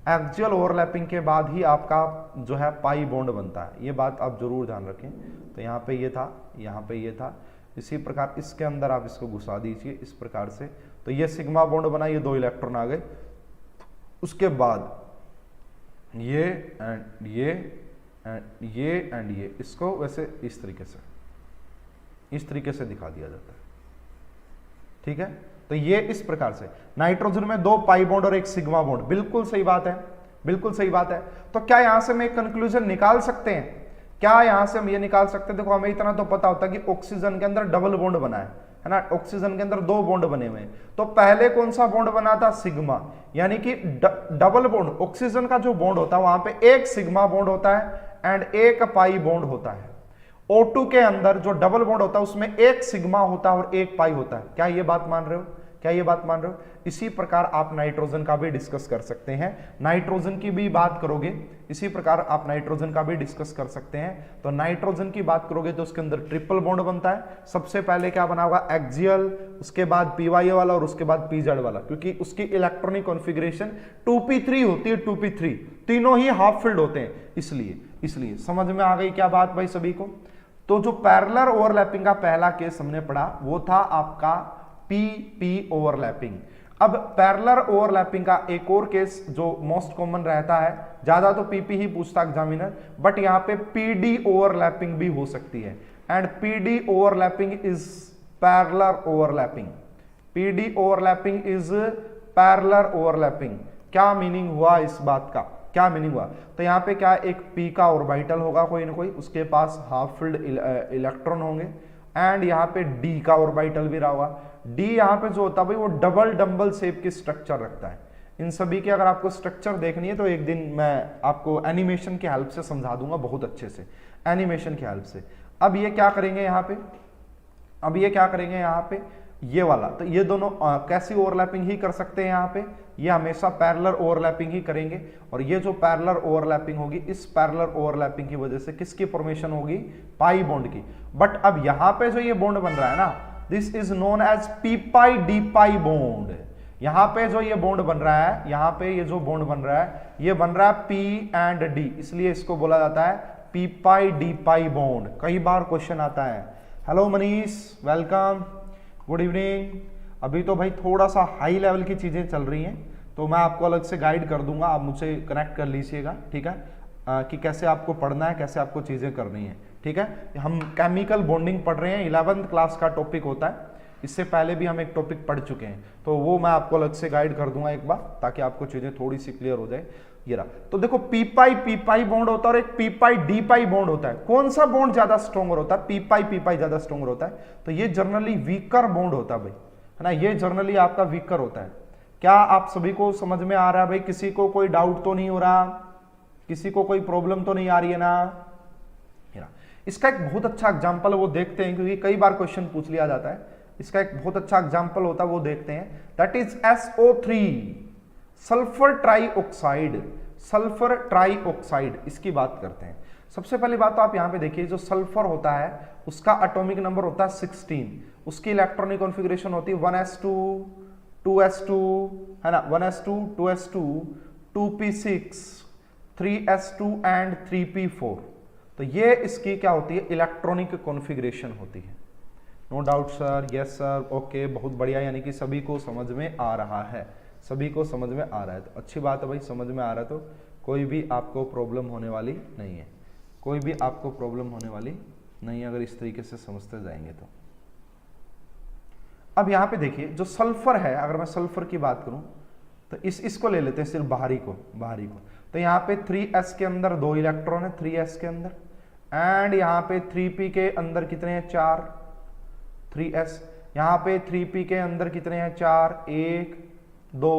एक्सियल ओवरलैपिंग के बाद ही आपका जो है पाई बॉन्ड बनता है, ये बात आप जरूर ध्यान रखें। तो यहाँ पे ये था, यहाँ पे ये था, इसी प्रकार इसके अंदर आप इसको घुसा दीजिए इस प्रकार से, तो ये सिग्मा बॉन्ड बना, ये दो इलेक्ट्रॉन आ गए। उसके बाद ये एंड ये एंड ये एंड ये, इसको वैसे इस तरीके से दिखा दिया जाता है, ठीक है। तो ये इस प्रकार से नाइट्रोजन में दो पाई बॉन्ड और एक सिग्मा बॉन्ड, बिल्कुल सही बात है, बिल्कुल सही बात है। तो क्या यहां से हम एक कंक्लूजन निकाल सकते हैं, क्या यहां से हम ये निकाल सकते हैं, देखो हमें इतना तो पता होता है कि ऑक्सीजन के अंदर डबल बॉन्ड बना है ना, ऑक्सीजन के अंदर दो बॉन्ड बने हुए हैं। तो पहले कौन सा बॉन्ड बना था, सिग्मा, यानी कि डबल बॉन्ड, ऑक्सीजन का जो बॉन्ड होता है वहां पे एक सिग्मा बॉन्ड होता है एंड एक पाई बॉन्ड होता है। O2 के अंदर जो डबल बॉन्ड होता है उसमें एक सिग्मा होता है और एक पाई होता है। क्या ये बात मान रहे हो, क्या ये बात मान रहे हो? इसी प्रकार आप नाइट्रोजन का भी डिस्कस कर सकते हैं, नाइट्रोजन की भी बात करोगे इसी प्रकार आप नाइट्रोजन का भी डिस्कस कर सकते हैं। तो नाइट्रोजन की बात करोगे तो उसके अंदर ट्रिपल बॉन्ड बनता है। सबसे पहले क्या बना होगा, एक्सियल, उसके बाद पीवाई वाला और उसके बाद पीजेड वाला, क्योंकि उसकी इलेक्ट्रॉनिक कॉन्फ़िगरेशन 2p3 होती है, 2p3 तीनों ही हाफ फिल्ड होते हैं, इसलिए समझ में आ गई क्या बात भाई सभी को। तो जो पैरेलल ओवरलैपिंग का पहला केस हमने पढ़ा वो था आपका पी ओवरलैपिंग। अब पैरेलल ओवरलैपिंग का एक और केस जो मोस्ट कॉमन रहता है, ज्यादा तो पीपी ही पूछता एग्जामिनर, बट यहां पे पीडी ओवरलैपिंग भी हो सकती है। And PD overlapping is parallel overlapping, PD overlapping is parallel overlapping. क्या मीनिंग हुआ इस बात का, क्या मीनिंग हुआ? तो यहाँ पे क्या, एक पी का ऑर्बिटल होगा कोई ना कोई, उसके पास हाफ फील्ड इलेक्ट्रॉन होंगे, एंड यहाँ पे डी का ऑर्बिटल भी रहा होगा। डी यहाँ पे जो होता है भाई वो डबल डंबल शेप की स्ट्रक्चर रखता है। इन सभी की अगर आपको स्ट्रक्चर देखनी है तो एक दिन मैं आपको एनिमेशन की हेल्प से समझा दूंगा बहुत अच्छे से, एनिमेशन की हेल्प से। अब ये क्या करेंगे यहाँ पे, अब ये क्या करेंगे यहाँ पे, ये वाला, तो ये दोनों कैसी ओवरलैपिंग ही कर सकते हैं यहाँ पे, ये हमेशा पैरेलल ओवरलैपिंग ही करेंगे। और ये जो पैरेलल ओवरलैपिंग होगी, इस पैरेलल ओवरलैपिंग की वजह से किसकी फॉर्मेशन होगी, पाई बॉन्ड की। बट अब यहाँ पे जो ये बॉन्ड बन रहा है ना, this is known as p pi d pi bond. यहाँ पे जो ये बॉन्ड बन रहा है, यहाँ पे ये जो बॉन्ड बन रहा है, ये बन रहा है पी एंड डी, इसलिए इसको बोला जाता है P pi d pi bond. कई बार क्वेश्चन आता है। Hello Manish, welcome, good evening. अभी तो भाई थोड़ा सा हाई लेवल की चीजें चल रही हैं, तो मैं आपको अलग से गाइड कर दूंगा, आप मुझसे कनेक्ट कर लीजिएगा, ठीक है, कि कैसे आपको पढ़ना है, कैसे आपको चीजें करनी है, ठीक है। हम केमिकल बॉन्डिंग पढ़ रहे हैं, 11th क्लास का टॉपिक होता है, इससे पहले भी हम एक टॉपिक पढ़ चुके हैं, तो वो मैं आपको अलग से गाइड कर दूंगा एक बार, ताकि आपको चीजें थोड़ी सी क्लियर हो जाए। ये रहा, तो देखो पी पाई बॉन्ड होता है और एक P pi d pi bond होता है। कौन सा बॉन्ड ज्यादा स्ट्रॉन्गर होता है? पी पाई ज्यादा स्ट्रॉन्गर होता है। तो ये जनरली वीकर बॉन्ड होता है भाई, है ना, ये जनरली आपका वीकर होता है। क्या आप सभी को समझ में आ रहा है भाई? किसी को कोई डाउट तो नहीं हो रहा, किसी को कोई प्रॉब्लम तो नहीं आ रही है ना? इसका एक बहुत अच्छा एग्जांपल वो देखते हैं, क्योंकि कई बार क्वेश्चन पूछ लिया जाता है। इसका एक बहुत अच्छा एग्जांपल होता है, वो देखते हैं, that is SO3, sulphur trioxide, sulphur trioxide, इसकी बात करते हैं। सबसे पहली बात तो आप यहाँ पे देखिए, जो सल्फर होता है उसका एटॉमिक नंबर होता है 16, उसकी इलेक्ट्रॉनिक कॉन्फ़िगरेशन होती है 1s2 2s2, है ना, 1s2 2s2 2p6 3s2 and 3p4। तो ये इसकी क्या होती है, इलेक्ट्रॉनिक कॉन्फ़िगरेशन होती है। No doubt sir, yes sir, okay, बहुत बढ़िया, यानी कि सभी को समझ में आ रहा है, सभी को समझ में आ रहा है। तो अच्छी बात है भाई, समझ में आ रहा है तो कोई भी आपको प्रॉब्लम होने वाली नहीं है, कोई भी आपको प्रॉब्लम होने वाली नहीं है अगर इस तरीके से समझते जाएंगे तो। अब यहाँ पे देखिए जो सल्फर है, अगर मैं सल्फर की बात करूं तो इसको ले लेते हैं सिर्फ बाहरी को। तो यहाँ पे 3s के अंदर 2 इलेक्ट्रॉन है, 3s के अंदर, एंड यहाँ पे 3p के अंदर कितने हैं, 4, 3s, यहाँ पे 3p के अंदर कितने हैं, 4, 1 2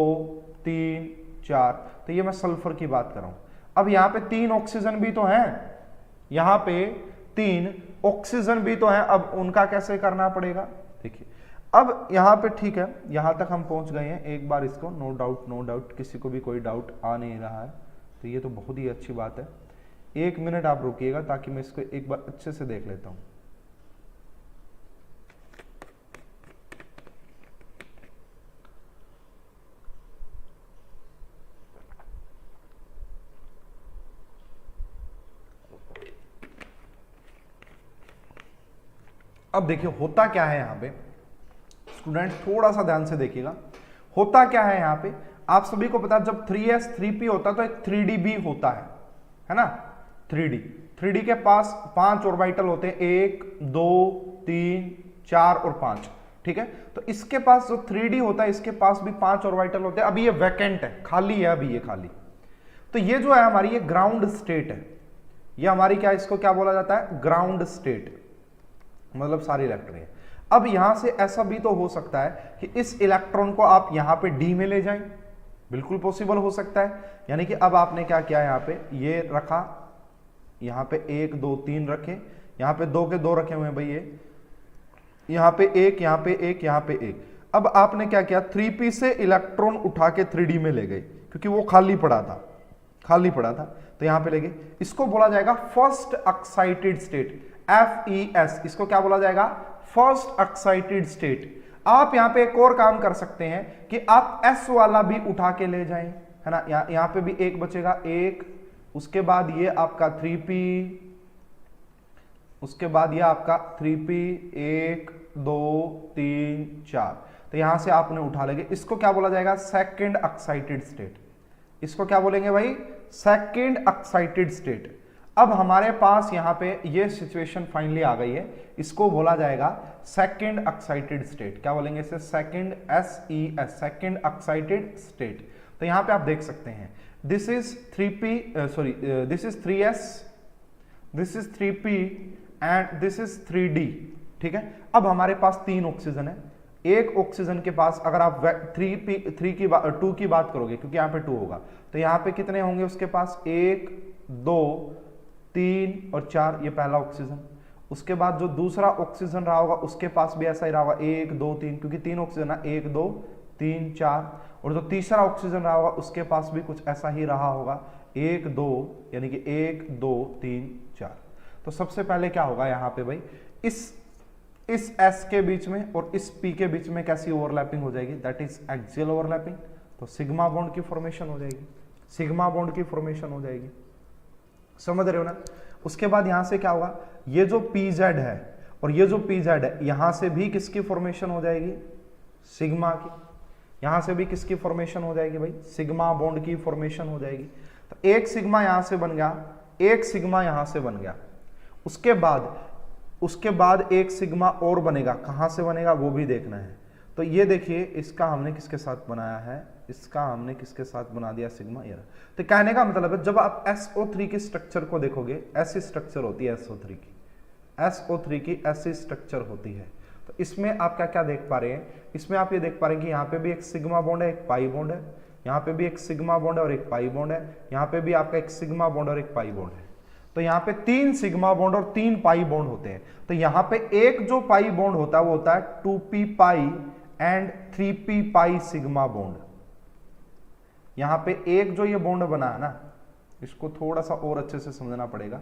3 4। तो ये मैं सल्फर की बात कर रहा हूं। अब यहाँ पे 3 ऑक्सीजन भी तो हैं, यहाँ पे 3 ऑक्सीजन भी तो हैं, अब उनका कैसे करना पड़ेगा, देखिए। अब यहाँ पे ठीक है, यहाँ तक हम पहुंच गए हैं, एक बार इसको नो डाउट, किसी को भी कोई डाउट आ नहीं रहा है, तो ये तो बहुत ही अच्छी बात है। 1 मिनट आप रुकिएगा ताकि मैं इसको एक बार अच्छे से देख लेता हूं। अब देखिए होता क्या है यहाँ पे, स्टूडेंट थोड़ा सा ध्यान से देखिएगा, होता क्या है यहाँ पे। आप सभी को पता है जब 3s 3p होता है तो एक 3d भी होता है ना, 3d के पास 5 ऑर्बिटल होते हैं, 1 2 3 4 और 5, ठीक है। तो इसके पास जो 3d होता है इसके पास भी 5 ऑर्बिटल होते हैं। अभी ये वैकेंट है, खाली है, अभी ये खाली। तो ये जो है हमारी ये ग्राउंड स्टेट है, ये हमारी क्या, इसको क्या बोला जाता है, ग्राउंड स्टेट, मतलब सारी इलेक्ट्रॉन है। अब यहां से ऐसा भी तो हो सकता है कि इस इलेक्ट्रॉन को आप यहां पे डी में ले जाएं, बिल्कुल पॉसिबल हो सकता है। यानी कि अब आपने क्या किया, यहां पे ये रखा, यहां पे 1 2 3 रखे, यहां पे 2 के 2 रखे हुए हैं भाई, ये यहां पे 1 यहां पे 1 यहां पे 1। अब आपने क्या किया, 3p से इलेक्ट्रॉन उठा के 3d में ले गए, क्योंकि वो खाली पड़ा था, तो यहां पे ले गए। इसको बोला जाएगा फर्स्ट एक्साइटेड स्टेट, FES, इसको क्या बोला जाएगा, फर्स्ट एक्साइटेड स्टेट। आप यहां पे एक और काम कर सकते हैं कि आप S वाला भी उठा के ले जाएं, है ना, यहां पे भी 1 बचेगा, 1, उसके बाद ये आपका 3p, उसके बाद ये आपका 3p, 1 2 3 4। तो यहां से आपने उठा लेंगे, इसको क्या बोला जाएगा, सेकंड एक्साइटेड स्टेट। इसको क्या बोलेंगे भाई, सेकंड एक्साइटेड स्टेट। अब हमारे पास यहां पे ये सिचुएशन फाइनली आ गई है, इसको बोला जाएगा सेकंड एक्साइटेड स्टेट। क्या बोलेंगे इसे, second SES, second excited state. तो यहां पे आप देख सकते हैं, this is 3p, sorry this is 3s, this is 3p and this is 3d, ठीक है। अब हमारे पास 3 ऑक्सीजन है, एक ऑक्सीजन के पास अगर आप 2 की बात करोगे, क्योंकि यहां पे 2 होगा, तो यहां पे कितने होंगे उसके पास, 1 2 3 और 4, ये पहला ऑक्सीजन। उसके बाद जो दूसरा ऑक्सीजन रहा होगा उसके पास भी ऐसा ही रहा होगा, 1 2 3, क्योंकि 3 ऑक्सीजन है, 1 2 3 4। और जो तीसरा ऑक्सीजन रहा होगा उसके पास भी कुछ ऐसा ही रहा होगा, 1 2, यानी कि 1 2 3 4। तो सबसे पहले क्या होगा यहाँ पे भाई, इस S के बीच में और इस P के बीच में कैसी ओवरलैपिंग हो जाएगी, दैट इज एक्सियल ओवरलैपिंग। तो सिग्मा बॉन्ड की फॉर्मेशन हो जाएगी, सिग्मा बॉन्ड की फॉर्मेशन हो जाएगी, समझ रहे हो ना। उसके बाद यहां से क्या होगा, ये जो PZ है और ये जो PZ है, यहां से भी किसकी फॉर्मेशन हो जाएगी, सिग्मा की। यहां से भी किसकी फॉर्मेशन हो जाएगी भाई, सिग्मा बॉन्ड की फॉर्मेशन हो जाएगी। तो एक सिग्मा यहां से बन गया, एक सिग्मा यहां से बन गया। उसके बाद एक सिग्मा और बनेगा, कहां से बनेगा वो भी देखना है। तो ये देखिए, इसका हमने किसके साथ बनाया है, इसका हमने किसके साथ बना दिया, सिग्मा। यार तो कहने का मतलब है, जब आप SO3 की स्ट्रक्चर को देखोगे, ऐसी स्ट्रक्चर होती है SO3 की ऐसी स्ट्रक्चर होती है। तो इसमें आप क्या क्या देख पा रहे हैं, इसमें आप ये देख पा रहे हैं कि यहाँ पे भी एक सिग्मा बॉन्ड है, एक पाई बॉन्ड है, यहाँ पे भी एक सिग्मा बॉन्ड है और एक पाई बॉन्ड है, यहाँ पे भी आपका एक सिग्मा बॉन्ड और एक पाई बॉन्ड है। तो यहाँ पे 3 सिग्मा बॉन्ड और 3 पाई बॉन्ड होते हैं। तो यहाँ पे एक जो पाई बॉन्ड होता है वो होता है 2p pi and 3p pi sigma bond. यहाँ पे एक जो ये बॉन्ड बना है ना, इसको थोड़ा सा और अच्छे से समझना पड़ेगा।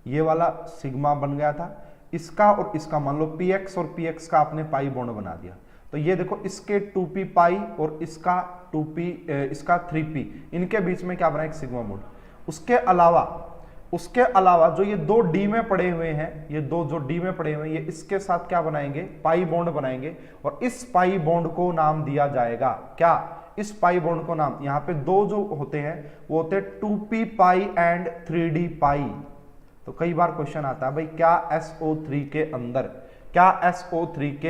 ये वाला सिग्मा बन गया था, इसका और इसका मान लो px और px का आपने पाई बॉन्ड बना दिया, तो ये देखो इसके 2p पाई और इसका 2p इसका 3p, इनके बीच में क्या बना, एक सिग्मा बॉन्ड। उसके अलावा जो ये दो डी में पड़े हुए हैं, ये दो जो डी में पड़े हुए हैं, ये इसके साथ क्या बनाएंगे, पाई बॉन्ड बनाएंगे, और इस पाई बॉन्ड को नाम दिया जाएगा क्या, इस पाई बॉन्ड को नाम, यहां पे दो जो होते हैं वो होते हैं 2p पाई एंड 3d पाई। तो कई बार क्वेश्चन आता है भाई क्या SO3 के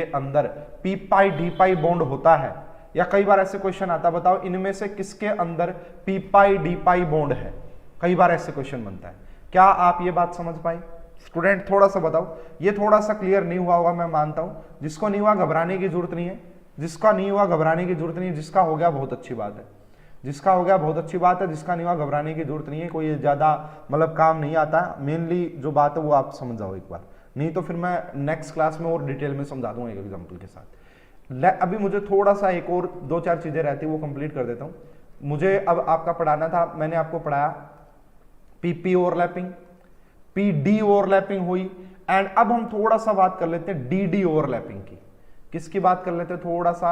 अंदर p पाई d पाई बॉन्ड होता है, या कई बार ऐसे क्वेश्चन आता है बताओ इनमें से किसके अंदर p पाई d पाई बॉन्ड है, कई बार ऐसे क्वेश्चन बनता है। क्या आप ये बात समझ पाए स्टूडेंट, थोड़ा सा बताओ, ये थोड़ा सा क्लियर नहीं हुआ होगा मैं मानता हूं, जिसको नहीं हुआ घबराने की जरूरत नहीं है, जिसका नहीं हुआ घबराने की जरूरत नहीं है, जिसका हो गया बहुत अच्छी बात है, जिसका हो गया बहुत अच्छी बात है, जिसका नहीं हुआ घबराने की जरूरत नहीं है, कोई ज्यादा मतलब काम नहीं आता, मेनली जो बात है वो आप समझ जाओ एक बार, नहीं तो फिर मैं नेक्स्ट क्लास में और डिटेल में समझा दूंगा एक एग्जाम्पल के साथ। अभी मुझे थोड़ा सा एक और 2-4 चीजें रहती है वो कंप्लीट कर देता हूं। मुझे अब आपका पढ़ाना था, मैंने आपको पढ़ाया PP ओवरलैपिंग, PD ओवरलैपिंग हुई, एंड अब हम थोड़ा सा बात कर लेते हैं DD ओवरलैपिंग की। किसकी बात कर लेते हैं, थोड़ा सा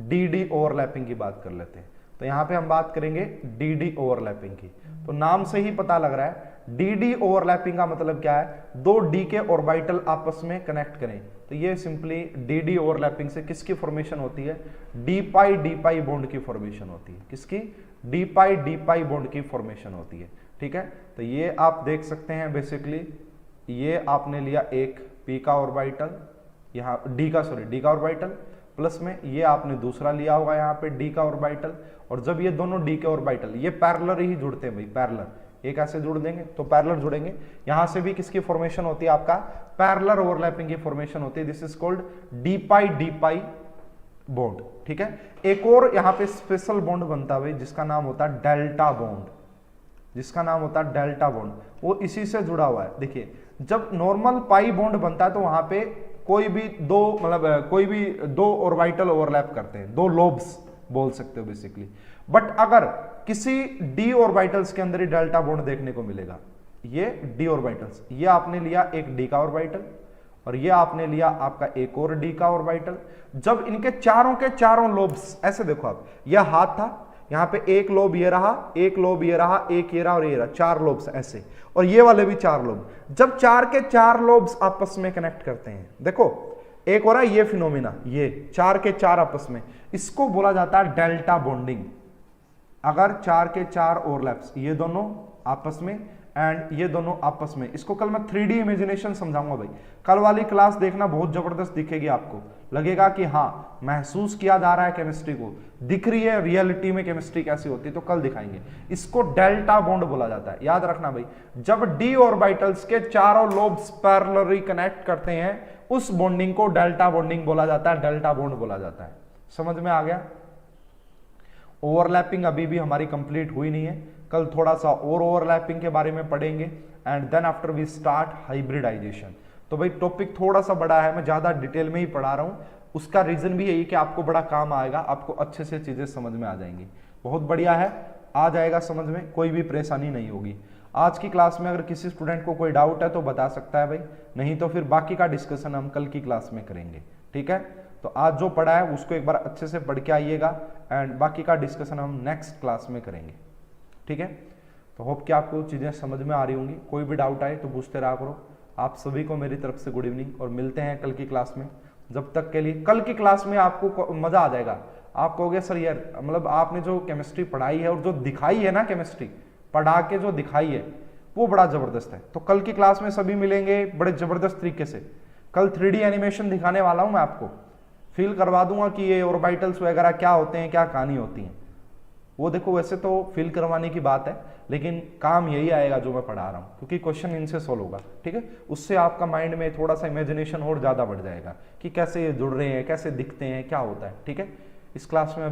DD ओवरलैपिंग की बात कर लेते हैं। तो यहां पे हम बात करेंगे DD ओवरलैपिंग की। तो नाम से ही पता लग रहा है DD ओवरलैपिंग का मतलब क्या है, दो D के ऑर्बिटल आपस में कनेक्ट करें। तो ये सिंपली DD ओवरलैपिंग से किसकी फॉर्मेशन होती है, d पाई बॉन्ड की फॉर्मेशन होती है, किसकी, d पाई बॉन्ड की फॉर्मेशन होती है, ठीक है। तो ये आप देख सकते हैं बेसिकली, ये आपने लिया एक p का ऑर्बिटल, यहाँ d का ऑर्बिटल, प्लस में ये आपने दूसरा लिया होगा यहाँ पे d का ऑर्बिटल, और जब ये दोनों d के ऑर्बिटल ये पैरेलल ही जुड़ते हैं भाई, पैरेलल, एक ऐसे जुड़ देंगे तो पैरेलल जुड़ेंगे, यहां से भी किसकी फॉर्मेशन होती है, आपका पैरेलल ओवरलैपिंग की फॉर्मेशन होती है, this is called d pi bond, ठीक है। एक और यहाँ पे स्पेशल बॉन्ड बनता है जिसका नाम होता है डेल्टा बॉन्ड, जिसका नाम होता है डेल्टा बॉन्ड, वो इसी से जुड़ा हुआ है। देखिए जब नॉर्मल पाई बॉन्ड बनता है तो वहां पे कोई भी दो ऑर्बिटल ओवरलैप करते हैं, दो लोब्स बोल सकते हो बेसिकली, बट अगर किसी डी ऑर्बिटल्स के अंदर ही डेल्टा बॉन्ड देखने को मिलेगा, ये डी ऑर्बिटल्स, ये आपने लिया एक डी का ऑर्बिटल और ये आपने लिया आपका एक और डी का ऑर्बिटल, जब इनके चारों के चारों लोब्स, ऐसे देखो आप, यह हाथ था, यहां पे एक लोब ये रहा, एक लोब ये रहा, एक ये रहा और ये रहा, 4 लोब्स ऐसे, और ये वाले भी 4 लोब, जब 4 के 4 लोब्स आपस में कनेक्ट करते हैं, देखो एक हो रहा है ये फिनोमिना, ये 4 के 4 आपस में, इसको बोला जाता है डेल्टा बॉन्डिंग। अगर 4 के 4 ओवरलैप्स, ये दोनों आपस में एंड ये दोनों आपस में, इसको कल मैं 3D इमेजिनेशन समझाऊंगा भाई, कल वाली क्लास देखना बहुत जबरदस्त दिखेगी, आपको लगेगा कि हाँ महसूस किया जा रहा है केमिस्ट्री को, दिख रही है रियलिटी में केमिस्ट्री कैसी होती है, तो कल दिखाएंगे। इसको डेल्टा बॉन्ड बोला जाता है, याद रखना भाई, जब डी ऑर्बिटल्स के चारों लोब्स पैरेलली कनेक्ट करते हैं उस बॉन्डिंग को डेल्टा बॉन्डिंग बोला जाता है, डेल्टा बॉन्ड बोला जाता है। समझ में आ गया। ओवरलैपिंग अभी भी हमारी कंप्लीट हुई नहीं है, कल थोड़ा सा और ओवरलैपिंग के बारे में पढ़ेंगे and then after we start hybridization. तो भाई टॉपिक थोड़ा सा बड़ा है, मैं ज्यादा डिटेल में ही पढ़ा रहा हूं, उसका रीजन भी यही कि आपको बड़ा काम आएगा, आपको अच्छे से चीजें समझ में आ जाएंगी, बहुत बढ़िया है, आ जाएगा समझ में, कोई भी परेशानी नहीं होगी। आज की क्लास में अगर किसी स्टूडेंट को कोई डाउट है तो बता सकता है भाई, नहीं तो फिर बाकी का डिस्कशन हम कल की क्लास में करेंगे, ठीक है। तो आज जो पढ़ा है उसको एक बार अच्छे से पढ़ के आइएगा एंड बाकी का डिस्कशन हम नेक्स्ट क्लास में करेंगे, ठीक है। तो होप कि आपको चीज़ें समझ में आ रही होंगी, कोई भी डाउट आए तो पूछते रहा करो। आप सभी को मेरी तरफ से गुड इवनिंग और मिलते हैं कल की क्लास में। जब तक के लिए कल की क्लास में आपको मज़ा आ जाएगा, आप कहोगे सर यार मतलब आपने जो केमिस्ट्री पढ़ाई है और जो दिखाई है ना, केमिस्ट्री पढ़ा के जो दिखाई है वो बड़ा ज़बरदस्त है। तो कल की क्लास में सभी मिलेंगे बड़े ज़बरदस्त तरीके से, कल 3D एनिमेशन दिखाने वाला हूँ मैं, आपको फील करवा दूंगा कि ये ऑर्बिटल्स वगैरह क्या होते हैं, क्या कहानी होती है, वो देखो वैसे तो फील करवाने की बात है, लेकिन काम यही आएगा जो मैं पढ़ा रहा हूँ, क्योंकि क्वेश्चन इनसे सोल्व होगा, ठीक है। उससे आपका माइंड में थोड़ा सा इमेजिनेशन और ज़्यादा बढ़ जाएगा कि कैसे ये जुड़ रहे हैं, कैसे दिखते हैं, क्या होता है, ठीक है। इस क्लास में अभी